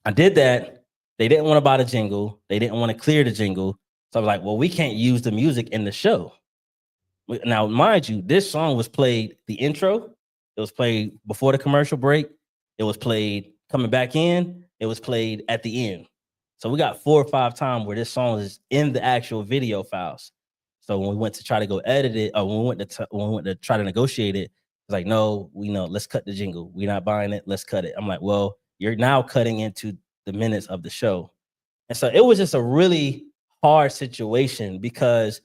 I did that. They didn't want to buy the jingle. They didn't want to clear the jingle. So I was like, well, we can't use the music in the show. Now, mind you, this song was played, the intro, it was played before the commercial break. It was played coming back in. It was played at the end. So we got 4 or 5 times where this song is in the actual video files. So when we went to try to go edit it, or when we went to try to negotiate it, it's like, no, let's cut the jingle. We're not buying it. Let's cut it. I'm like, well, you're now cutting into the minutes of the show. And so it was just a really hard situation because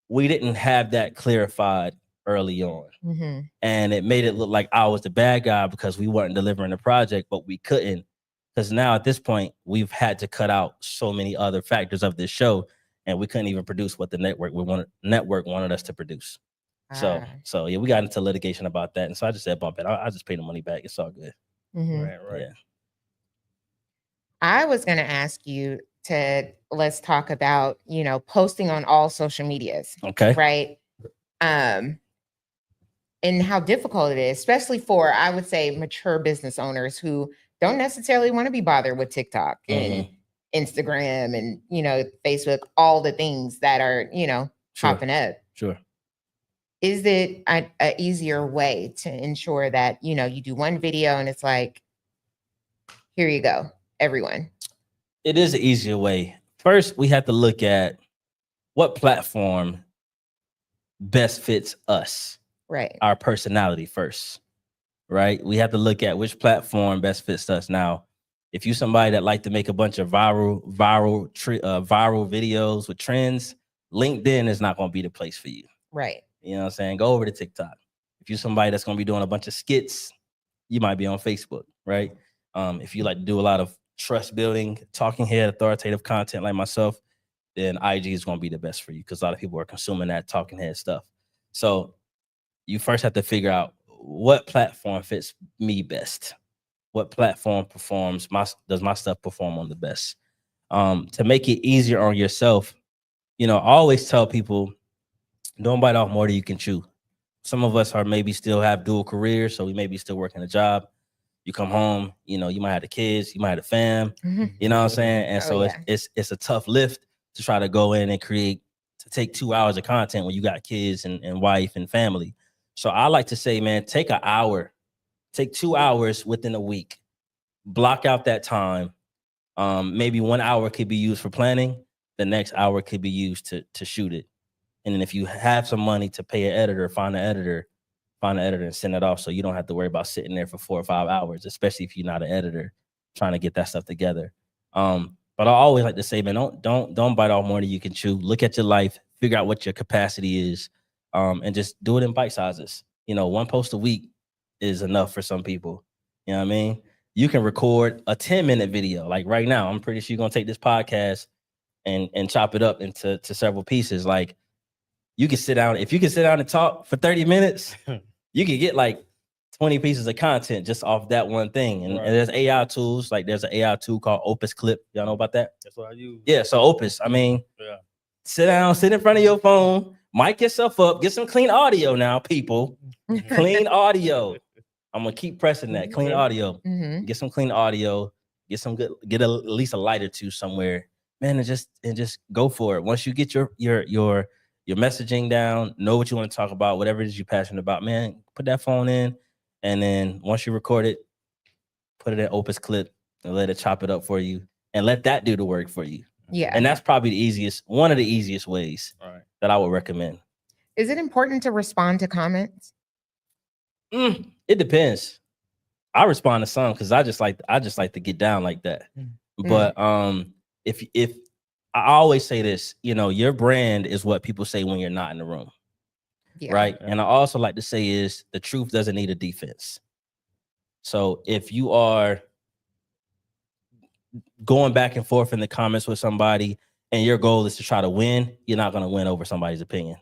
we didn't have that clarified early on. Mm-hmm. And it made it look like I was the bad guy because we weren't delivering the project, but we couldn't. Because now at this point, we've had to cut out so many other factors of this show, and we couldn't even produce what the network wanted us to produce. So yeah, we got into litigation about that. And so I just said, bump it. I just pay the money back. It's all good. Mm-hmm. Right. Yeah. I was going to ask you let's talk about, posting on all social medias. Okay. Right. And how difficult it is, especially for, I would say, mature business owners who don't necessarily want to be bothered with TikTok and Instagram and, Facebook, all the things that are, popping up. Sure. Is it an easier way to ensure that, you do one video and it's like, here you go, everyone? It is an easier way. First, we have to look at what platform best fits us. Right. Our personality first, right? We have to look at which platform best fits us. Now, if you're somebody that like to make a bunch of viral videos with trends, LinkedIn is not going to be the place for you. Right. You know what I'm saying? Go over to TikTok. If you're somebody that's going to be doing a bunch of skits, you might be on Facebook, right? If you like to do a lot of trust building, talking head, authoritative content like myself, then IG is going to be the best for you because a lot of people are consuming that talking head stuff. So you first have to figure out what platform fits me best. What platform does my stuff perform on the best? To make it easier on yourself, I always tell people, don't bite off more than you can chew. Some of us maybe still have dual careers, so we may be still working a job. You come home, you might have the kids, you might have the fam, you know what I'm saying? And so it's a tough lift to try to go in and take 2 hours of content when you got kids and wife and family. So I like to say, man, take 2 hours within a week, block out that time. Maybe 1 hour could be used for planning. The next hour could be used to shoot it. And then if you have some money to pay an editor, find an editor and send it off. So you don't have to worry about sitting there for 4 or 5 hours, especially if you're not an editor trying to get that stuff together. But I always like to say, man, don't bite off more than you can chew. Look at your life, figure out what your capacity is, and just do it in bite sizes. 1 post a week is enough for some people. You know what I mean? You can record a 10-minute video. Like right now, I'm pretty sure you're gonna take this podcast and chop it up into several pieces. Like you can sit down. If you can sit down and talk for 30 minutes, you can get like 20 pieces of content just off that one thing. And there's AI tools. Like there's an AI tool called Opus Clip. Y'all know about that? That's what I use. Yeah. So Opus, I mean, sit down, sit in front of your phone, mic yourself up, get some clean audio now, people. Clean audio. I'm gonna keep pressing that. Clean audio. Mhm. Get some clean audio. Get some good. Get at least a light or two somewhere, man, and just go for it. Once you get your messaging down, know what you want to talk about, whatever it is you're passionate about, man. Put that phone in, and then once you record it, put it in Opus Clip and let it chop it up for you, and let that do the work for you. Yeah. And that's probably one of the easiest ways that I would recommend. Is it important to respond to comments? It depends. I respond to some because I just like to get down like that. But if I always say this, your brand is what people say when you're not in the room. Yeah. Right. And I also like to say is the truth doesn't need a defense. So if you are going back and forth in the comments with somebody and your goal is to try to win, you're not going to win over somebody's opinion.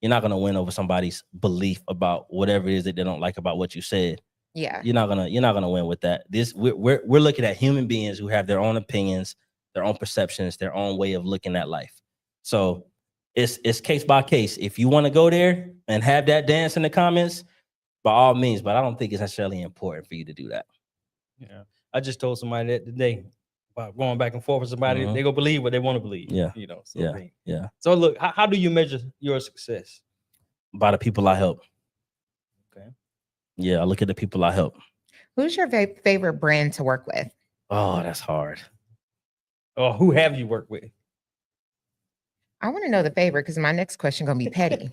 You're not going to win over somebody's belief about whatever it is that they don't like about what you said. Yeah. You're not gonna win with that. We're looking at human beings who have their own opinions, their own perceptions, their own way of looking at life. So it's case by case. If you want to go there and have that dance in the comments, by all means, but I don't think it's necessarily important for you to do that. Yeah. I just told somebody that today about going back and forth with somebody, they go believe what they want to believe. Yeah. So yeah. So look, how do you measure your success? By the people I help. Okay. Yeah, I look at the people I help. Who's your favorite brand to work with? Oh, that's hard. Or who have you worked with? I want to know the favorite because my next question gonna be petty.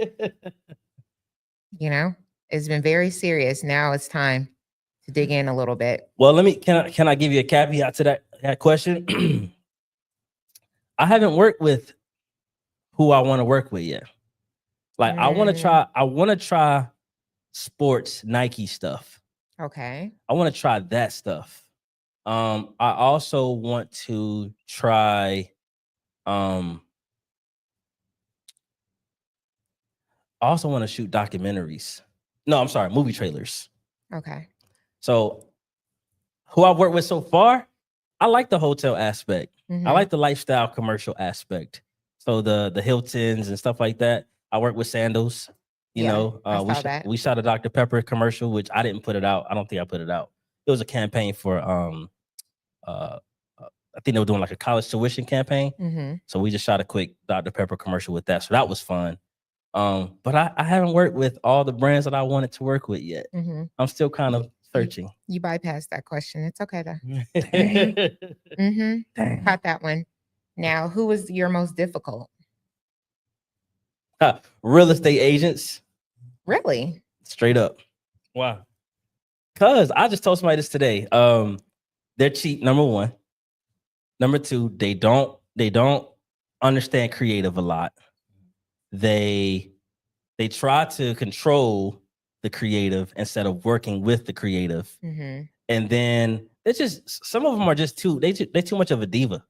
It's been very serious. Now it's time to dig in a little bit. Well, can I give you a caveat to that question? I haven't worked with who I want to work with yet. Like I want to try sports Nike stuff. Okay. I want to try that stuff. I also want to try I also want to shoot documentaries. No, I'm sorry, movie trailers. Okay. So who I've worked with so far, I like the hotel aspect. I like the lifestyle commercial aspect. So the Hiltons and stuff like that. I work with Sandals. We shot a Dr. Pepper commercial, which I didn't put it out. I don't think I put it out. It was a campaign for I think they were doing like a college tuition campaign. So we just shot a quick Dr. Pepper commercial with that. So that was fun. But I haven't worked with all the brands that I wanted to work with yet. I'm still kind of searching. You bypassed that question. It's okay though. Dang. Caught that one. Now, who was your most difficult? Real estate agents. Really? Straight up. Wow. Cause I just told somebody this today. They're cheap, number one. Number two, they don't understand creative a lot. They try to control the creative instead of working with the creative. And then it's just some of them are just too much of a diva.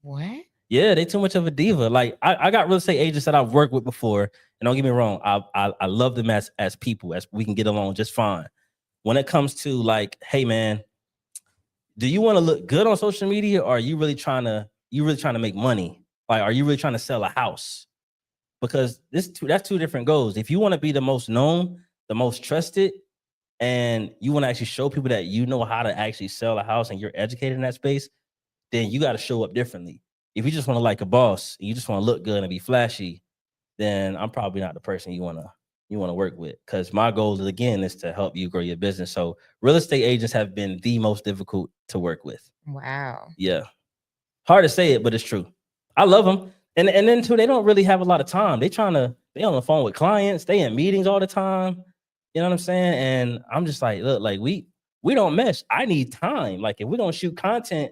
What? Yeah, they too much of a diva. Like I got real estate agents that I've worked with before, and don't get me wrong, I love them as people, as we can get along just fine. When it comes to like, hey man, do you want to look good on social media, or are you really trying to make money? Like, are you really trying to sell a house? Because that's two different goals. If you want to be the most known, the most trusted, and you want to actually show people that you know how to actually sell a house and you're educated in that space, then you got to show up differently. If you just want to like a boss, you just want to look good and be flashy, then I'm probably not the person you want to work with. Because my goal is to help you grow your business. So real estate agents have been the most difficult to work with. Wow. Yeah. Hard to say it, but it's true. I love them. And then too, they don't really have a lot of time. They on the phone with clients. They in meetings all the time. You know what I'm saying? And I'm just like, look, like we don't mesh. I need time. Like if we're gonna shoot content,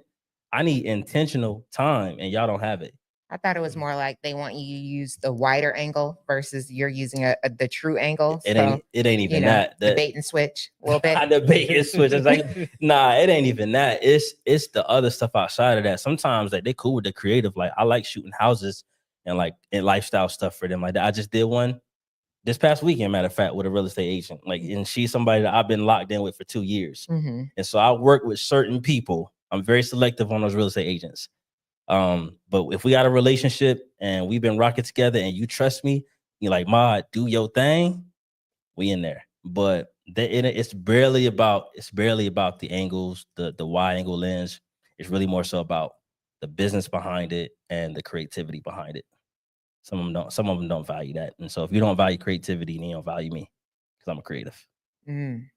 I need intentional time, and y'all don't have it. I thought it was more like they want you to use the wider angle versus you're using the true angle. It ain't even that. The bait and switch a little bit. The bait and switch. It's like, nah, it ain't even that. It's the other stuff outside of that. Sometimes like they cool with the creative. Like I like shooting houses and lifestyle stuff for them. Like that. I just did one this past weekend, matter of fact, with a real estate agent. Like, and she's somebody that I've been locked in with for 2 years. And so I work with certain people. I'm very selective on those real estate agents. But if we got a relationship and we've been rocking together and you trust me, you're like, Ma, do your thing, we in there. But it's barely about the angles, the wide angle lens. It's really more so about the business behind it and the creativity behind it. Some of them don't value that. And so if you don't value creativity, then you don't value me because I'm a creative. Mm.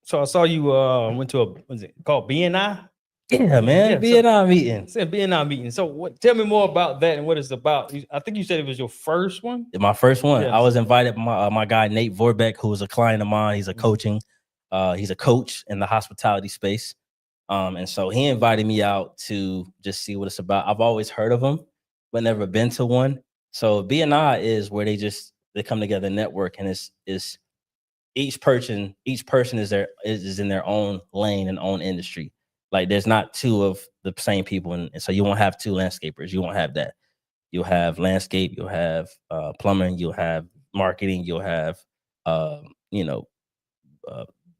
So I saw you went to what's it called, BNI? Yeah, man. Yeah, BNI meeting. It's a BNI meeting. So tell me more about that and what it's about. I think you said it was your first one. My first one. Yes. I was invited by my guy Nate Vorbeck, who was a client of mine. He's a he's a coach in the hospitality space. And so he invited me out to just see what it's about. I've always heard of them, but never been to one. So BNI is where they come together, network, and it's each person is in their own lane and own industry. Like there's not two of the same people, and so you won't have two landscapers. You won't have that. You'll have landscape, you'll have plumbing, you'll have marketing, you'll have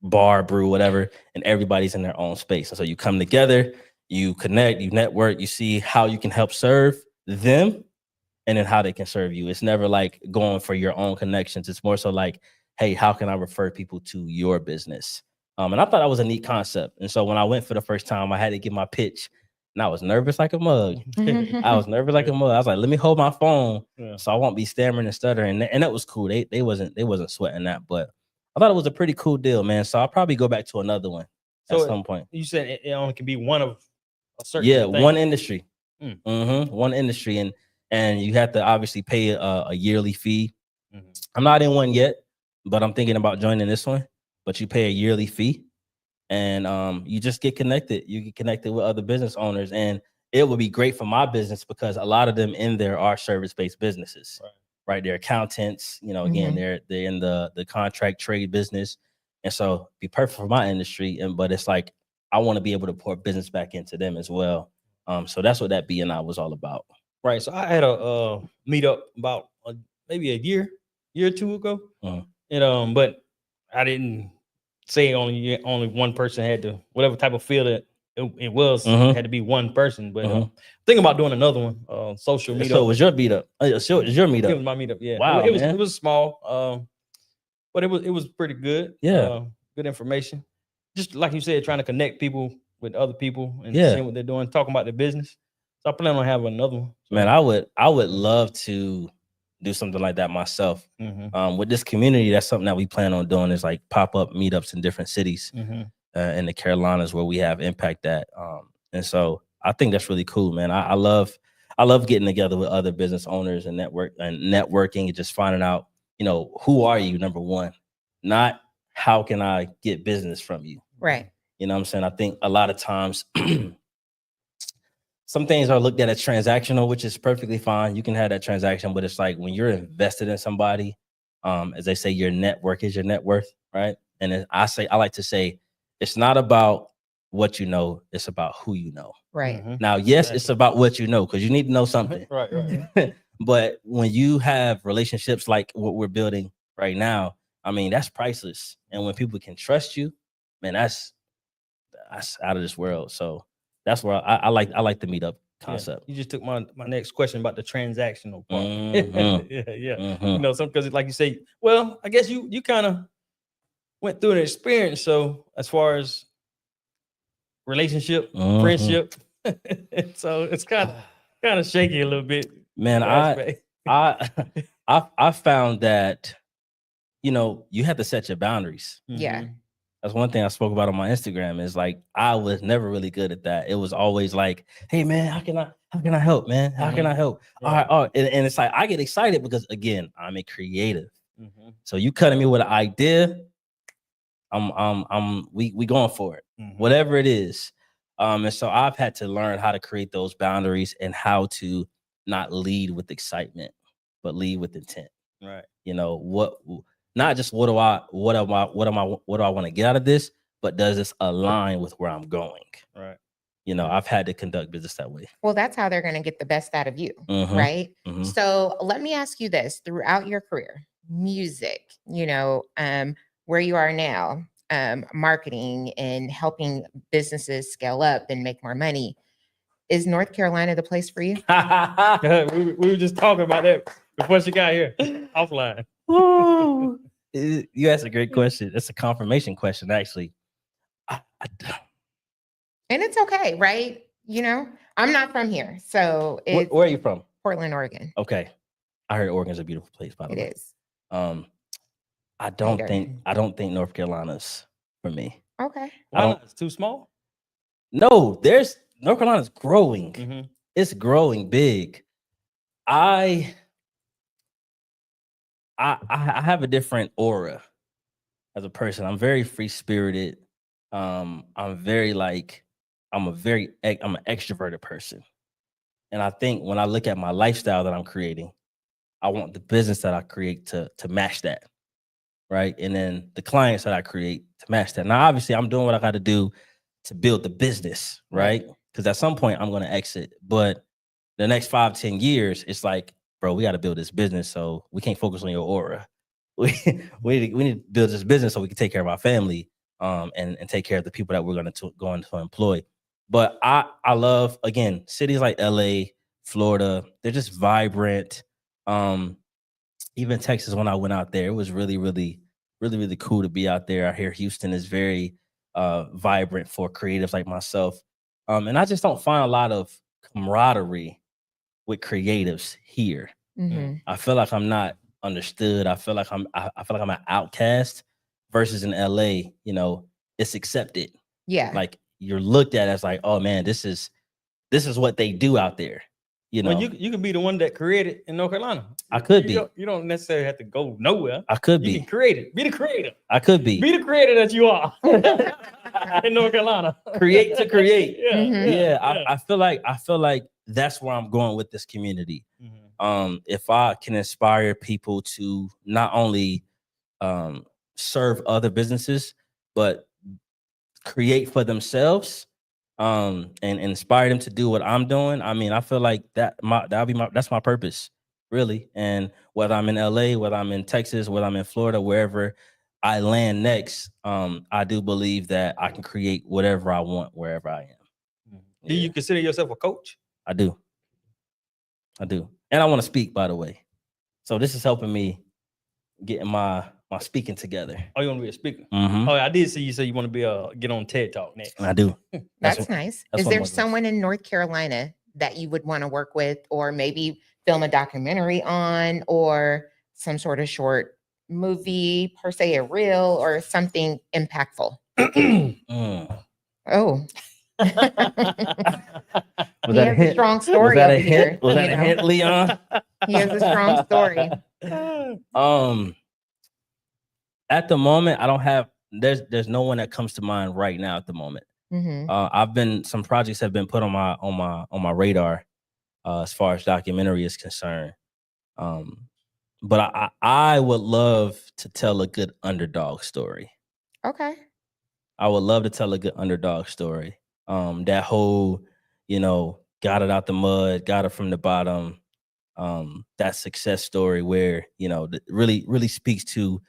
bar, brew, whatever, and everybody's in their own space. And so you come together, you connect, you network, you see how you can help serve them and then how they can serve you. It's never like going for your own connections. It's more so like, hey, how can I refer people to your business? And I thought that was a neat concept. And so when I went for the first time, I had to give my pitch and I was nervous like a mug. I was nervous like a mug. I was like, let me hold my phone so I won't be stammering and stuttering. And that was cool. They wasn't sweating that, but I thought it was a pretty cool deal, man. So I'll probably go back to another one at some point. You said it only can be one of a certain thing. One industry. One industry. And you have to obviously pay a yearly fee. I'm not in one yet, but I'm thinking about joining this one. But you pay a yearly fee and you just get connected. You get connected with other business owners. And it would be great for my business because a lot of them in there are service-based businesses. Right. They're accountants, again, they're in the contract trade business. And so it'd be perfect for my industry. But it's like, I want to be able to pour business back into them as well. So that's what that BNI was all about. Right. So I had a meetup about maybe a year or two ago. And but I didn't say only one person had to, whatever type of field it was, it had to be one person. But thinking about doing another one, social meetup. So it was your meetup. It was your meetup. It was my meetup. Yeah. Wow. It was small, but it was pretty good. Yeah. Good information. Just like you said, trying to connect people with other people and seeing what they're doing, talking about their business. So I plan on having another one. So. Man, I would love to do something like that myself. With this community, that's something that we plan on doing is like pop-up meetups in different cities in the Carolinas where we have impact at. And so I think that's really cool, man. I love getting together with other business owners and networking and just finding out, who are you, number one, not how can I get business from you? Right. You know what I'm saying? I think a lot of times some things are looked at as transactional, which is perfectly fine. You can have that transaction, but it's like when you're invested in somebody, as they say, your network is your net worth, right? And I like to say, it's not about what you know, it's about who you know. Right. Now, yes, it's about what you know because you need to know something. Right. But when you have relationships like what we're building right now, I mean, that's priceless. And when people can trust you, man, that's out of this world. So that's where I like the meetup concept. Yeah, you just took my next question about the transactional part. Yeah. Because like you say, well, I guess you kind of went through an experience. So as far as relationship, friendship, so it's kind of shaky a little bit. Man, I found that you have to set your boundaries. Yeah. That's one thing I spoke about on my Instagram is like, I was never really good at that. It was always like, hey man, how can I help, man? How can I help? All right. And it's like, I get excited because again, I'm a creative. So you cutting me with an idea, we going for it, whatever it is. And so I've had to learn how to create those boundaries and how to not lead with excitement, but lead with intent. Right. Not just what do I want to get out of this, but does this align with where I'm going? Right. I've had to conduct business that way. Well, that's how they're going to get the best out of you, right? So let me ask you this: throughout your career, music, where you are now, marketing and helping businesses scale up and make more money, is North Carolina the place for you? we were just talking about that before she got here offline. Ooh. You asked a great question. It's a confirmation question, actually. And it's okay, right? You know, I'm not from here, so it's Where are you from? Portland, Oregon. Okay, I heard Oregon's a beautiful place. By the way, It is. I don't Hater. think North Carolina's for me. Okay. I don't. It's too small. No, North Carolina's growing. Mm-hmm. It's growing big. I have a different aura as a person. I'm very free spirited. I'm an extroverted person. And I think when I look at my lifestyle that I'm creating, I want the business that I create to match that. Right. And then the clients that I create to match that. Now, obviously, I'm doing what I got to do to build the business. Right. Because at some point I'm going to exit. But the next 5-10 years, it's like, bro, we got to build this business. So we can't focus on your aura. We need to build this business so we can take care of our family and take care of the people that we're going to employ. But I love, again, cities like LA, Florida, they're just vibrant. Even Texas, when I went out there, it was really, really, really, really cool to be out there. I hear Houston is very vibrant for creatives like myself. And I just don't find a lot of camaraderie with creatives here. Mm-hmm. I feel like I'm not understood. I feel like I'm an outcast versus in LA, you know, it's accepted. Yeah. Like you're looked at as like, oh man, this is what they do out there. You know, well, you can be the one that created in North Carolina. I could be. You don't necessarily have to go nowhere. I could be. You can create it. Be the creator. I could be. Be the creator that you are in North Carolina. Create to create. Yeah, Mhm. Yeah. I feel like that's where I'm going with this community. Mm-hmm. If I can inspire people to not only serve other businesses, but create for themselves, and inspire them to do what I'm doing. I mean, I feel like that's my purpose, really. And whether I'm in LA, whether I'm in Texas, whether I'm in Florida, wherever I land next, I do believe that I can create whatever I want wherever I am. Do you consider yourself a coach? I do. And I want to speak, by the way. So this is helping me getting my speaking together. Oh, you want to be a speaker? Mm-hmm. Oh, I did see you say you want to be get on TED Talk next. I do. That's nice. that's Is one of there my someone in North Carolina that you would want to work with, or maybe film a documentary on, or some sort of short movie, per se, a reel, or something impactful? Oh. Was He that has a strong story over here. Was that you a know? hint, Leon? He has a strong story. At the moment, I don't have. There's no one that comes to mind right now. At the moment, some projects have been put on my radar, as far as documentary is concerned. But I would love to tell a good underdog story. Okay. I would love to tell a good underdog story. That whole, got it out the mud, got it from the bottom. That success story where, that really, really speaks to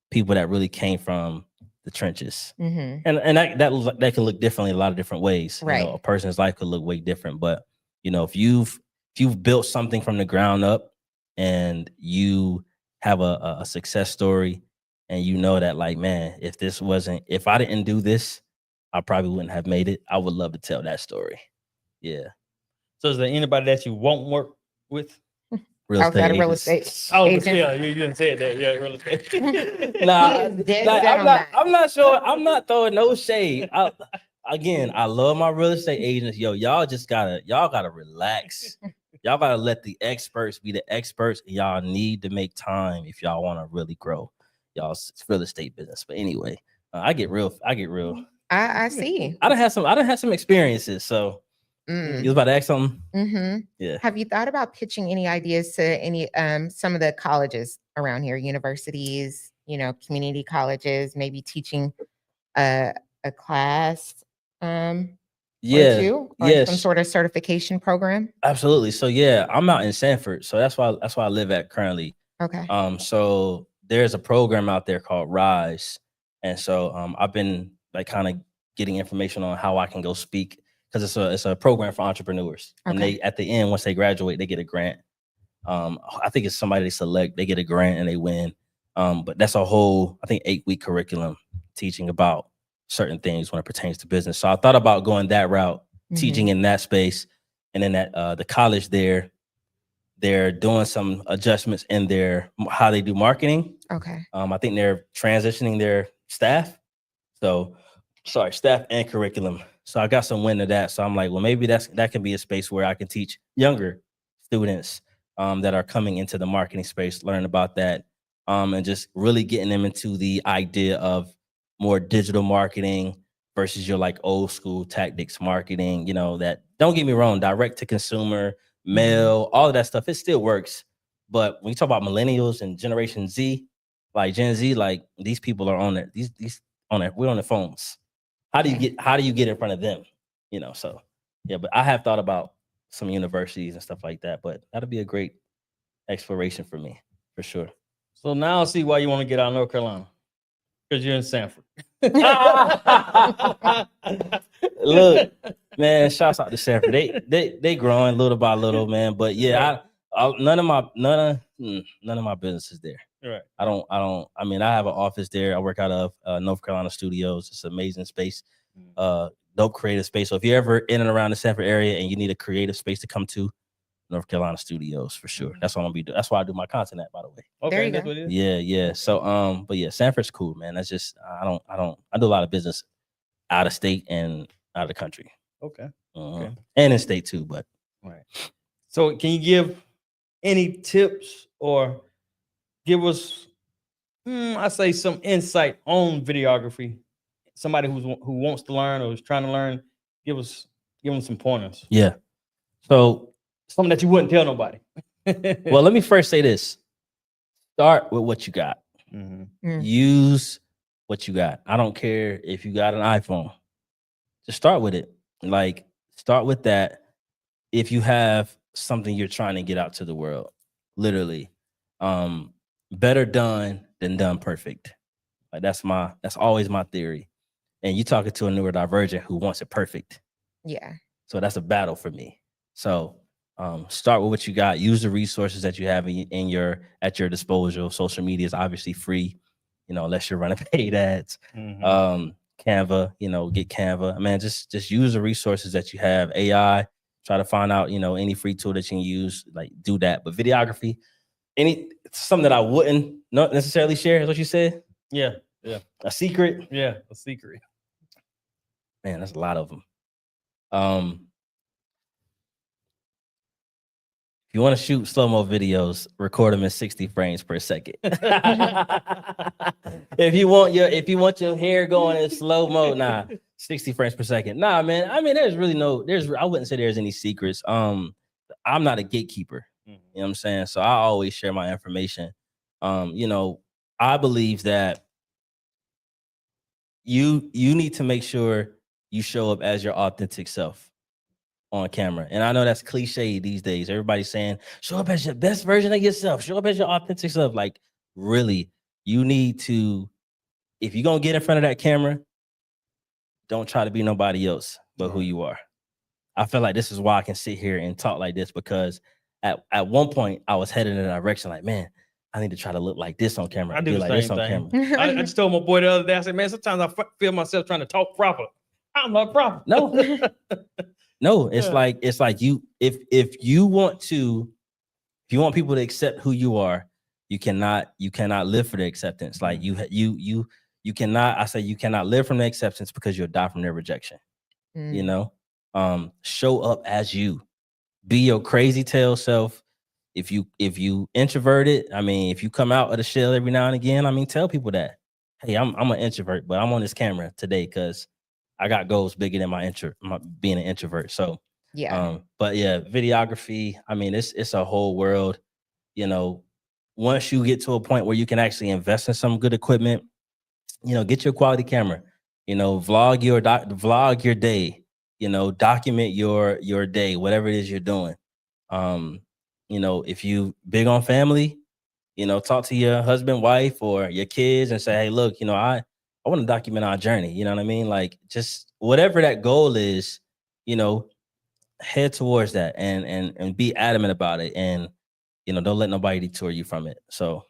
people that really came from the trenches. Mm-hmm. And that can look differently in a lot of different ways. Right. A person's life could look way different. But, if you've built something from the ground up and you have a success story, and that, like, man, if I didn't do this, I probably wouldn't have made it. I would love to tell that story. Yeah. So is there anybody that you won't work with? Outside of real estate. Oh, agent. yeah, you didn't say that. Yeah, real estate. Nah, He is dead set on that. I'm not sure. I'm not throwing no shade. I love my real estate agents. Yo, y'all gotta relax. Y'all gotta let the experts be the experts. Y'all need to make time if y'all want to really grow y'all's real estate business. But anyway, I get real. I see. I done had some experiences. So you was about to ask something? Mm-hmm. Yeah. Have you thought about pitching any ideas to any some of the colleges around here, universities, community colleges, maybe teaching a class or two, or some sort of certification program? Absolutely. So yeah, I'm out in Sanford. So that's why I live at currently. Okay. So there's a program out there called Rise. And so I've been like kind of getting information on how I can go speak because it's a program for entrepreneurs. And Okay. they at the end, once they graduate, they get a grant. I think it's somebody they select, they get a grant and they win. But that's a whole, I think, 8-week curriculum teaching about certain things when it pertains to business. So I thought about going that route, teaching in that space. And then at the college there, they're doing some adjustments in their how they do marketing. Okay. I think they're transitioning their staff. So, staff and curriculum. So I got some wind of that. So I'm like, well, maybe that can be a space where I can teach younger students that are coming into the marketing space, learn about that, and just really getting them into the idea of more digital marketing versus your like old school tactics marketing. You know, that, don't get me wrong, direct to consumer, mail, all of that stuff, it still works. But when you talk about millennials and Generation Z, like Gen Z, like these people are on it. These on it. We're on the phones. How do you get in front of them? You know, so yeah, but I have thought about some universities and stuff like that, but that'll be a great exploration for me, for sure. So now I see why you want to get out of North Carolina. Because you're in Sanford. Look, man, shouts out to Sanford. They growing little by little, man. But yeah, none of my business is there. Right. I mean, I have an office there. I work out of North Carolina studios. It's an amazing space, dope creative space. So if you're ever in and around the Sanford area and you need a creative space to come to, North Carolina studios for sure. That's what I'm gonna be doing. That's why I do my content at, by the way. Okay, There you that's go. what it is. Yeah. So but yeah, Sanford's cool, man. That's just I do a lot of business out of state and out of the country. Okay. And in state too, but Right. So can you give any tips or give us I say some insight on videography? Somebody who wants to learn or is trying to learn, give them some pointers. yeah. So Something that you wouldn't tell nobody. well, let me first say this. Start with what you got. Use what you got. I don't care if you got an iPhone. Just start with it. Like, start with that. If you have something you're trying to get out to the world, literally, better done than done perfect. Like that's always my theory. And you talking to a neurodivergent who wants it perfect. Yeah. So that's a battle for me. So start with what you got. Use the resources that you have at your disposal. Social media is obviously free, you know, unless you're running paid ads. Canva, you know, get Canva. Man, just use the resources that you have. AI, try to find out, you know, any free tool that you can use, like do that. But videography, something that I wouldn't not necessarily share is what you said. Yeah. A secret. Yeah, a secret. Man, that's a lot of them. If you want to shoot slow-mo videos, record them in 60 frames per second. If you want your hair going in slow-mo, 60 frames per second. Nah, man. I mean, I wouldn't say there's any secrets. I'm not a gatekeeper. You know what I'm saying? So I always share my information. You know, I believe that you need to make sure you show up as your authentic self on camera. And I know that's cliche these days. Everybody's saying, show up as your best version of yourself. Show up as your authentic self. Like, really, you need to, if you're going to get in front of that camera, don't try to be nobody else but who you are. I feel like this is why I can sit here and talk like this, because at one point I was headed in a direction like, man, I need to try to look like this on camera. I do the like same this on thing. camera. I just told my boy the other day, I said, man, sometimes I feel myself trying to talk proper. I'm not proper. No, it's like you, if you want people to accept who you are, you cannot live for the acceptance. Like you cannot, I say you cannot live from the acceptance because you'll die from their rejection. You know, show up as you, be your crazy tail self. If you introverted, I mean, if you come out of the shell every now and again, I mean, tell people that, hey, I'm an introvert, but I'm on this camera today because I got goals bigger than my being an introvert. So yeah. But yeah, videography, I mean, it's a whole world. You know, once you get to a point where you can actually invest in some good equipment, you know, get your quality camera, you know, vlog your day, you know, document your day, whatever it is you're doing. You know, if you big on family, you know, talk to your husband, wife, or your kids and say, hey, look, you know, I want to document our journey. You know what I mean? Like, just whatever that goal is, you know, head towards that and be adamant about it, and you know, don't let nobody detour you from it. So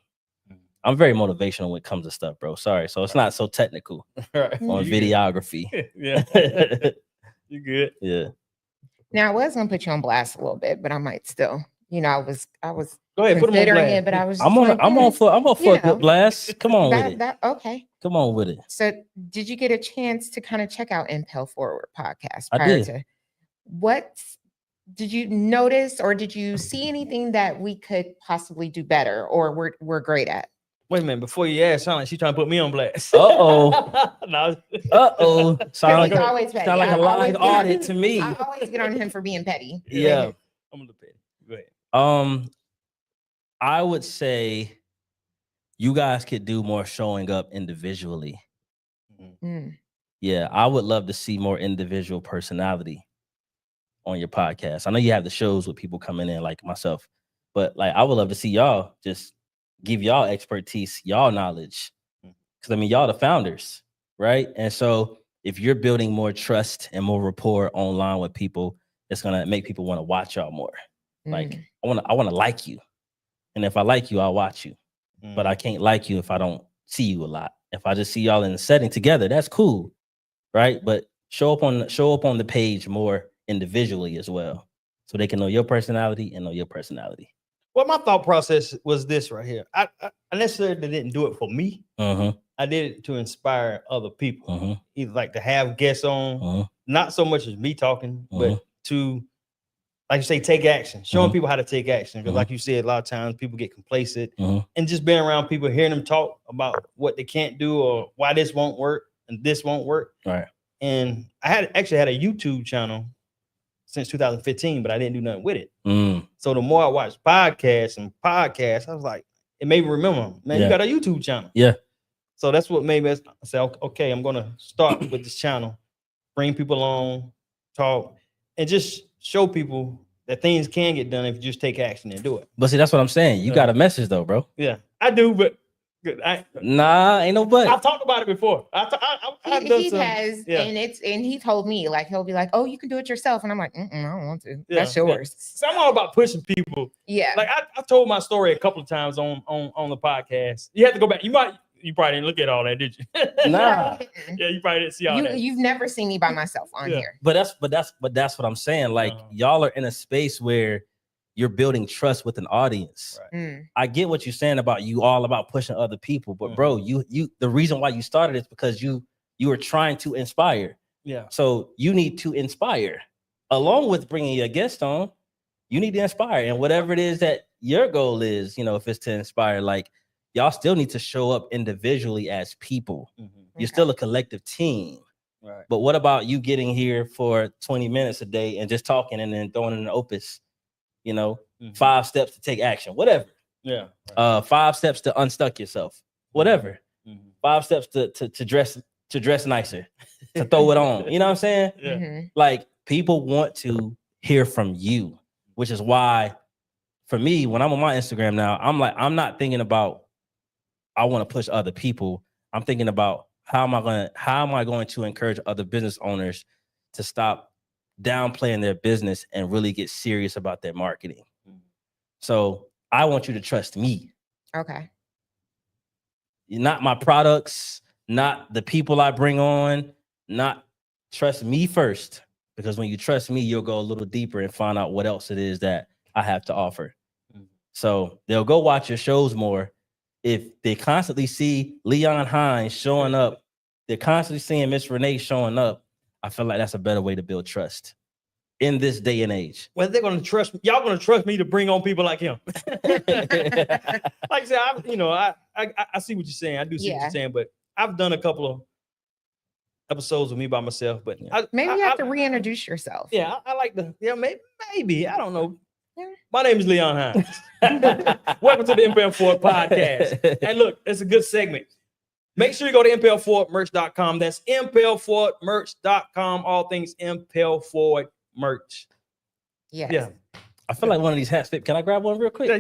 I'm very motivational when it comes to stuff, bro. Sorry. So it's not so technical Right. on You good. videography. Yeah. You good. Yeah. Now I was gonna put you on blast a little bit, but I might still, I was Go ahead, put them on considering blast. it, but I was I'm just on like, I'm on for a you know, good blast. Come on with it. that okay. Come on with it. So did you get a chance to kind of check out Impel Forward podcast I prior did. to what did you notice, or did you see anything that we could possibly do better or we're great at? Wait a minute, before you ask, sound like she's trying to put me on blast. Uh-oh. No. Uh-oh. Sound He's like always petty. sound like I a live always get- audit to me. I always get on him for being petty. Yeah. I'm gonna pay. Go ahead. I would say you guys could do more showing up individually. Mm. Yeah, I would love to see more individual personality on your podcast. I know you have the shows with people coming in like myself, but like I would love to see y'all just give y'all expertise, y'all knowledge. Because I mean, y'all the founders, right? And so if you're building more trust and more rapport online with people, it's gonna make people want to watch y'all more. Like I want to like you, and if I like you, I'll watch you. But I can't like you if I don't see you a lot. If I just see y'all in the setting together, that's cool, right? But show up on the page more individually as well, so they can know your personality and know your personality. Well, my thought process was this right here. I necessarily didn't do it for me. I did it to inspire other people. Either like to have guests on, not so much as me talking, but to, like you say, take action, showing people how to take action. Because like you said, a lot of times people get complacent and just being around people, hearing them talk about what they can't do or why this won't work and this won't work. Right. And I actually had a YouTube channel since 2015, but I didn't do nothing with it. So the more I watched podcasts, I was like, it made me remember, man, you got a YouTube channel. Yeah. So that's what made me say, okay, I'm gonna start with this channel, bring people on, talk, and just show people that things can get done if you just take action and do it. But see, that's what I'm saying. You got a message though, bro. Yeah, I do, but nah, ain't no but. I've talked about it before. He has, and he told me, like, he'll be like, "Oh, you can do it yourself," and I'm like, "I don't want to. That's yours." So I'm all about pushing people. Yeah, like I told my story a couple of times on the podcast. You have to go back. You probably didn't look at all that, did you? Nah. Yeah, you probably didn't see all that. You've never seen me by myself on here. But that's what I'm saying. Like y'all are in a space where you're building trust with an audience. Right. I get what you're saying about you all about pushing other people, but bro, you the reason why you started is because you were trying to inspire. Yeah. So you need to inspire along with bringing your guest on. You need to inspire, and whatever it is that your goal is, if it's to inspire, like y'all still need to show up individually as people. You're still a collective team. Right. But what about you getting here for 20 minutes a day and just talking and then throwing in an opus? 5 steps to take action, whatever. Yeah. 5 steps to unstuck yourself, whatever. 5 steps to dress nicer, to throw it on. You know what I'm saying? Yeah. Like people want to hear from you, which is why for me, when I'm on my Instagram now, I'm not thinking about I want to push other people. I'm thinking about how am I going to encourage other business owners to stop downplaying their business and really get serious about their marketing. So I want you to trust me. Okay. Not my products, not the people I bring on, not trust me first. Because when you trust me, you'll go a little deeper and find out what else it is that I have to offer. So they'll go watch your shows more. If they constantly see Leon Hines showing up, they're constantly seeing Miss Renee showing up, I feel like that's a better way to build trust in this day and age. Well, they're gonna trust me. Y'all gonna trust me to bring on people like him. Like I said, I see what you're saying. I do see what you're saying, but I've done a couple of episodes with me by myself. But maybe you have to reintroduce yourself. Yeah, I like the maybe I don't know. My name is Leon Hines. Welcome to the Impel Forward podcast. And look, it's a good segment. Make sure you go to impelforwardmerch.com. That's impelforwardmerch.com. All things Impel Forward merch. Yes. Yeah. I feel like one of these hats fit. Can I grab one real quick? Yeah,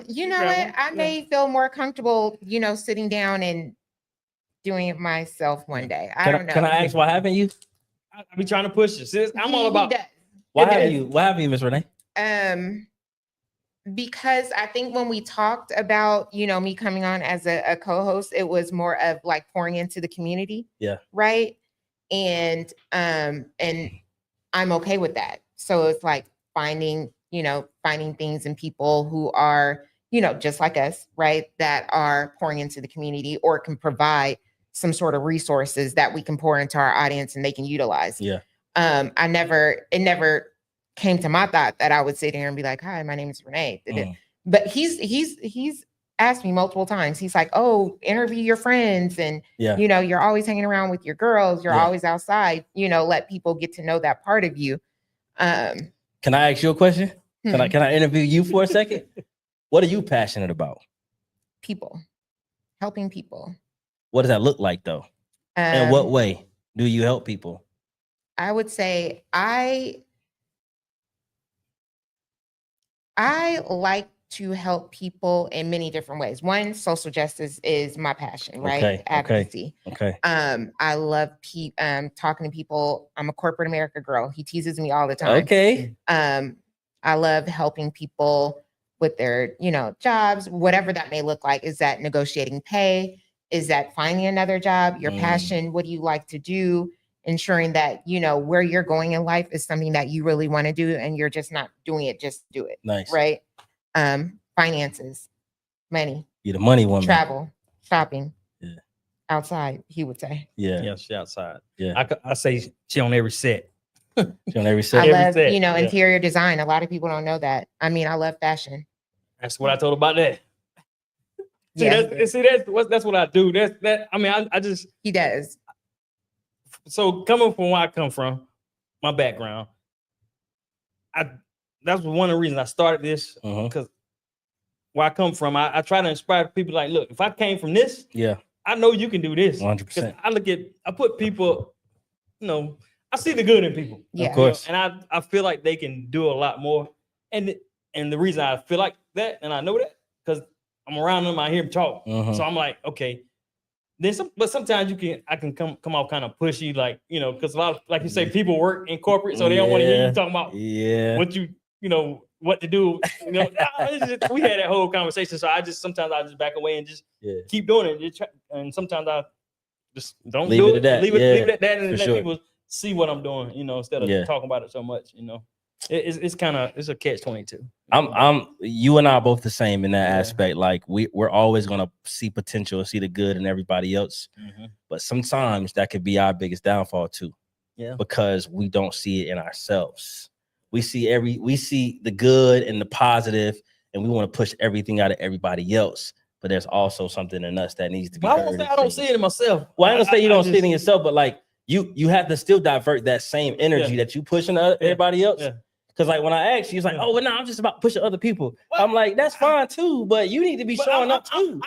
you know what? I may feel more comfortable, sitting down and doing it myself one day. I don't know. Can I ask what happened you? I be trying to push it. Sis, I'm all about. Why have you, Miss Renee? Because I think when we talked about, me coming on as a co-host, it was more of like pouring into the community. Yeah. Right. And I'm okay with that. So it's like finding things in people who are, just like us, right, that are pouring into the community or can provide some sort of resources that we can pour into our audience and they can utilize. Yeah. It never came to my thought that I would sit here and be like, hi, my name is Renee. But he's asked me multiple times. He's like, oh, interview your friends. And, you're always hanging around with your girls. You're always outside, let people get to know that part of you. Can I ask you a question? Can I interview you for a second? What are you passionate about? People, helping people. What does that look like though? In what way do you help people? I would say I like to help people in many different ways. One, social justice is my passion, right? Okay, Advocacy. Okay. I love talking to people. I'm a corporate America girl. He teases me all the time. Okay. I love helping people with their, jobs, whatever that may look like. Is that negotiating pay? Is that finding another job? Your passion? What do you like to do? Ensuring that, where you're going in life is something that you really want to do and you're just not doing it just to do it. Nice. Right? Finances, money. You're the money woman. Travel, shopping. Yeah. Outside, he would say. Yeah. Yeah, she outside. Yeah. I say she on every set. She on every set. I love, set. interior design. A lot of people don't know that. I mean, I love fashion. That's what I told about that. Yeah. That's what I do. I just. He does. So coming from where I come from, my background, that's one of the reasons I started this, because where I come from, I try to inspire people like, look, if I came from this, I know you can do this. 100%. I put people, I see the good in people. Yeah. Of course. And I feel like they can do a lot more. And the reason I feel like that, and I know that, because I'm around them, I hear them talk. So I'm like, okay. But sometimes I can come off kind of pushy, like, because a lot of, like you say, people work in corporate, so they don't want to hear you talking about what what to do. We had that whole conversation, so sometimes I just back away and just keep doing it. And sometimes I just don't leave do it at that. Leave it at that, and let sure. people see what I'm doing, instead of talking about it so much. It's a catch-22. You and I are both the same in that aspect. Like we're always gonna see potential and see the good in everybody else, but sometimes that could be our biggest downfall too. Yeah, because we don't see it in ourselves. We see the good and the positive, and we want to push everything out of everybody else. But there's also something in us that needs to be. I won't say I don't see it in myself. Well, I don't say you don't see it in yourself, but like you have to still divert that same energy that you pushing everybody else. Yeah. Because like when I asked you, it's like, oh, well, no, I'm just about pushing other people. What? I'm like, that's fine too, but you need to be showing up too.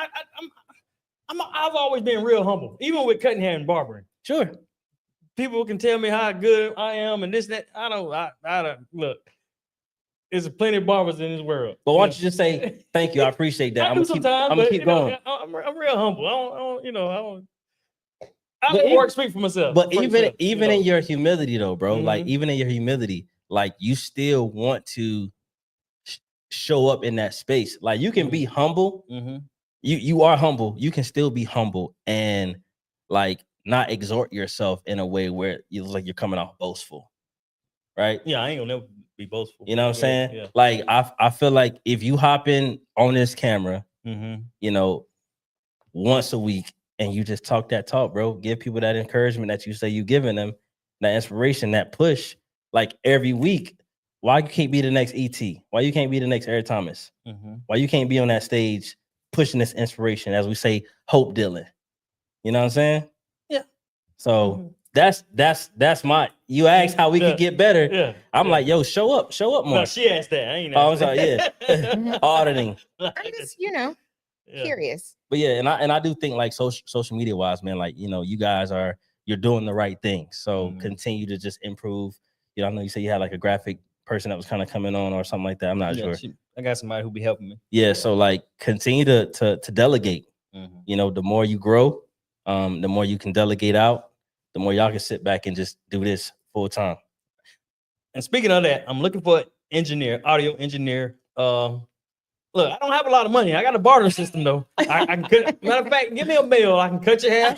I've always been real humble, even with cutting hair and barbering. Sure. People can tell me how good I am and this, that. I don't look. There's plenty of barbers in this world. But why don't you just say thank you? I appreciate that. I'm gonna keep going. I'm real humble. I don't work speak for myself. But even in your humility though, bro, like even in your humility, like you still want to show up in that space. Like you can be humble. You are humble. You can still be humble and like not exhort yourself in a way where you look like you're coming off boastful. Right? Yeah, I ain't gonna never be boastful. You know what I'm saying? Yeah. Like I feel like if you hop in on this camera, once a week and you just talk that talk, bro, give people that encouragement that you say you giving them, that inspiration, that push. Like every week, why you can't be the next ET? Why you can't be the next Eric Thomas? Why you can't be on that stage pushing this inspiration, as we say, hope dealing? You know what I'm saying? Yeah. So that's my. You asked how we could get better. Yeah. I'm like, yo, show up more. No, she asked that. I ain't. I was like, yeah, auditing. I'm just, curious. But yeah, and I do think like social media wise, man, like you guys you're doing the right thing. So continue to just improve. I know you say you had like a graphic person that was kind of coming on or something like that. I'm not sure. I got somebody who be helping me. Yeah, so like continue to delegate. The more you grow, the more you can delegate out, the more y'all can sit back and just do this full time. And speaking of that, I'm looking for an engineer, audio engineer. Look, I don't have a lot of money. I got a barter system though. I can cut. Matter of fact, give me a bill. I can cut your hair.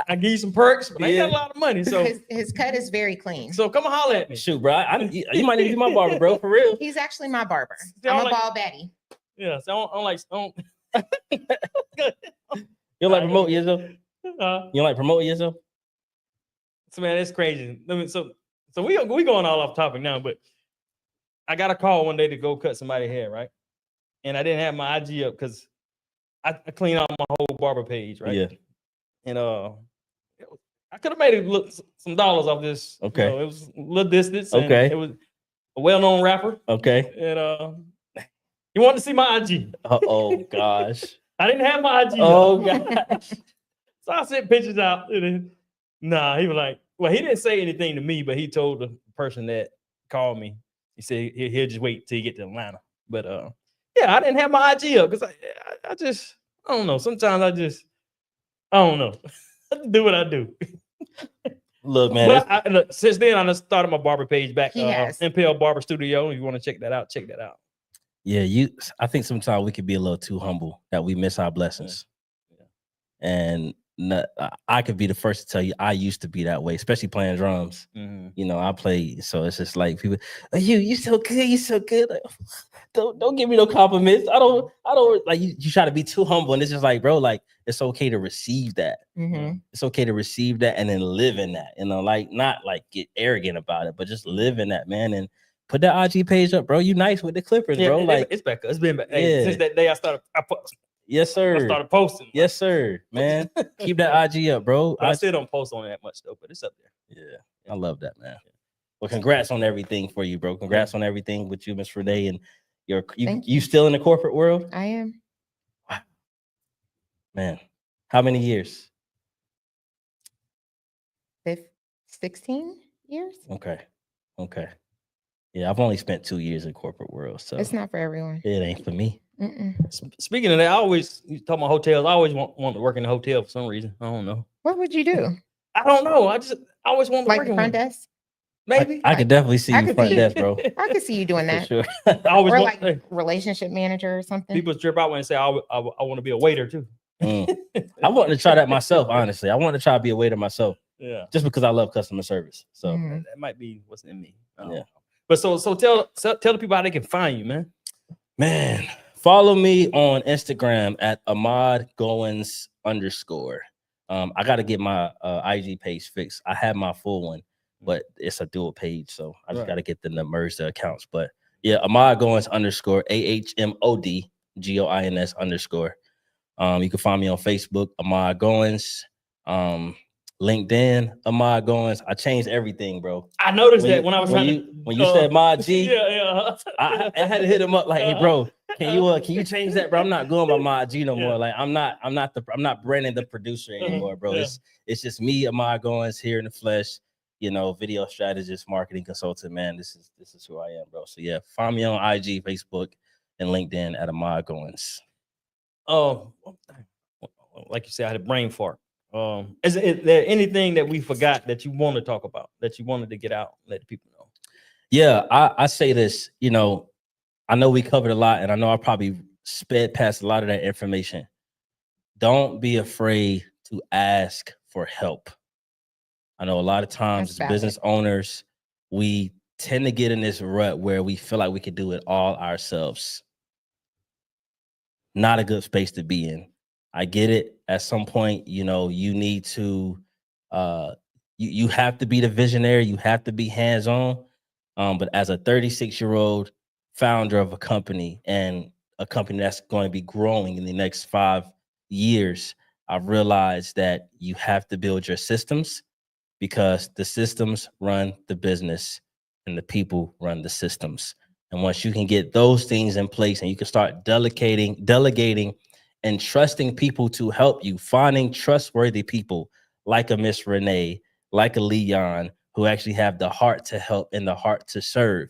I give you some perks, but I ain't got a lot of money. So his cut is very clean. So come and holler at me. Shoot, bro. You might need to be my barber, bro, for real. He's actually my barber. See, I'm a like, ball baddie. Yeah, so I don't like. You don't like promoting yourself? You don't like promoting yourself? So man, it's crazy. So we going all off topic now, but I got a call one day to go cut somebody's hair, right? And I didn't have my IG up because I cleaned out my whole barber page, right? Yeah. And I could have made some dollars off this. Okay. It was a little distance. And okay. It was a well-known rapper. Okay. And he wanted to see my IG. Oh gosh. I didn't have my IG. Oh gosh. So I sent pictures out. And then, he was like, well, he didn't say anything to me, but he told the person that called me. He said he'll just wait till you get to Atlanta. But yeah, I didn't have my IG up because I don't know. Sometimes I don't know. I do what I do. Look, man. But since then, I just started my barber page back. Yes. MPL Barber Studio. If you want to check that out, check that out. Yeah, I think sometimes we could be a little too humble that we miss our blessings. Yeah. And I could be the first to tell you I used to be that way, especially playing drums. Mm-hmm. You know, I play, so it's just like people, oh, you so good, you so good. Like, don't give me no compliments. I don't like you try to be too humble, and it's just like, bro, like it's okay to receive that. Mm-hmm. It's okay to receive that and then live in that. You know, like not like get arrogant about it, but just live in that, man. And put that IG page up, bro. You nice with the Clippers, bro. Like it's back. It's been back. Hey, since that day I started. Yes, sir. I started posting. Yes, sir, man. Keep that IG up, bro. I still don't post on that much though, but it's up there. Yeah, I love that, man. Well, congrats on everything for you, bro. Congrats on everything with you, Miss Renee, and you still in the corporate world? I am. Wow. Man, how many years? 16 years. Okay. Yeah, I've only spent 2 years in corporate world, so it's not for everyone. It ain't for me. Speaking of that, you talk about hotels. I always want to work in a hotel for some reason. I don't know. What would you do? I don't know. I always want to like work the front desk. Maybe I could definitely see you front desk, bro. I could see you doing that. For sure. I always or want, like relationship manager or something. People trip out when they say I want to be a waiter too. I want to try that myself. Honestly, I want to try to be a waiter myself. Yeah, just because I love customer service. So that might be what's in me. Yeah. But so tell the people how they can find you, man. Man, follow me on Instagram at Ahmod Goins _. I got to get my IG page fixed. I have my full one, but it's a dual page, so I just got to get them to merge the accounts. But yeah, Ahmod Goins _ AHMOD GOINS _. You can find me on Facebook, Ahmod Goins. LinkedIn, Ahmod Goins. I changed everything, bro. I noticed that when I was when you said Mod G, yeah. I had to hit him up like, hey, bro, can you change that, bro? I'm not going by Mod G no more. Like I'm not Brandon the producer anymore, bro. Yeah. It's just me, Ahmod Goins, here in the flesh. You know, video strategist, marketing consultant. Man, this is who I am, bro. So yeah, find me on IG, Facebook, and LinkedIn at Ahmod Goins. Oh, like you said, I had a brain fart. Is there anything that we forgot that you want to talk about, that you wanted to get out, let the people know? Yeah, I say this, you know, I know we covered a lot, and I know I probably sped past a lot of that information. Don't be afraid to ask for help. I know a lot of times as business owners, we tend to get in this rut where we feel like we could do it all ourselves. Not a good space to be in. I get it. At some point, you know, you need to, you have to be the visionary. You have to be hands-on. But as a 36-year-old founder of a company, and a company that's going to be growing in the next 5 years, I've realized that you have to build your systems, because the systems run the business and the people run the systems. And once you can get those things in place and you can start delegating and trusting people to help you, finding trustworthy people like a Miss Renee, like a Leon, who actually have the heart to help and the heart to serve,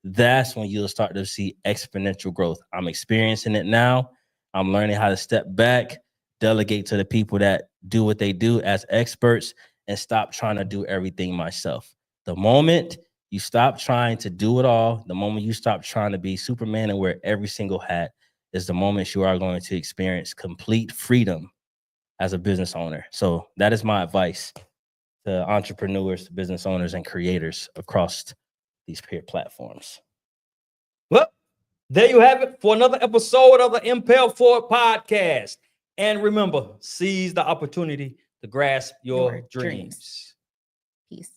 that's when you'll start to see exponential growth. I'm experiencing it now. I'm learning how to step back, delegate to the people that do what they do as experts, and stop trying to do everything myself. The moment you stop trying to do it all, the moment you stop trying to be Superman and wear every single hat, is the moment you are going to experience complete freedom as a business owner. So that is my advice to entrepreneurs, to business owners, and creators across these peer platforms. Well, there you have it for another episode of the Impel Forward podcast. And remember, seize the opportunity to grasp your dreams. Peace.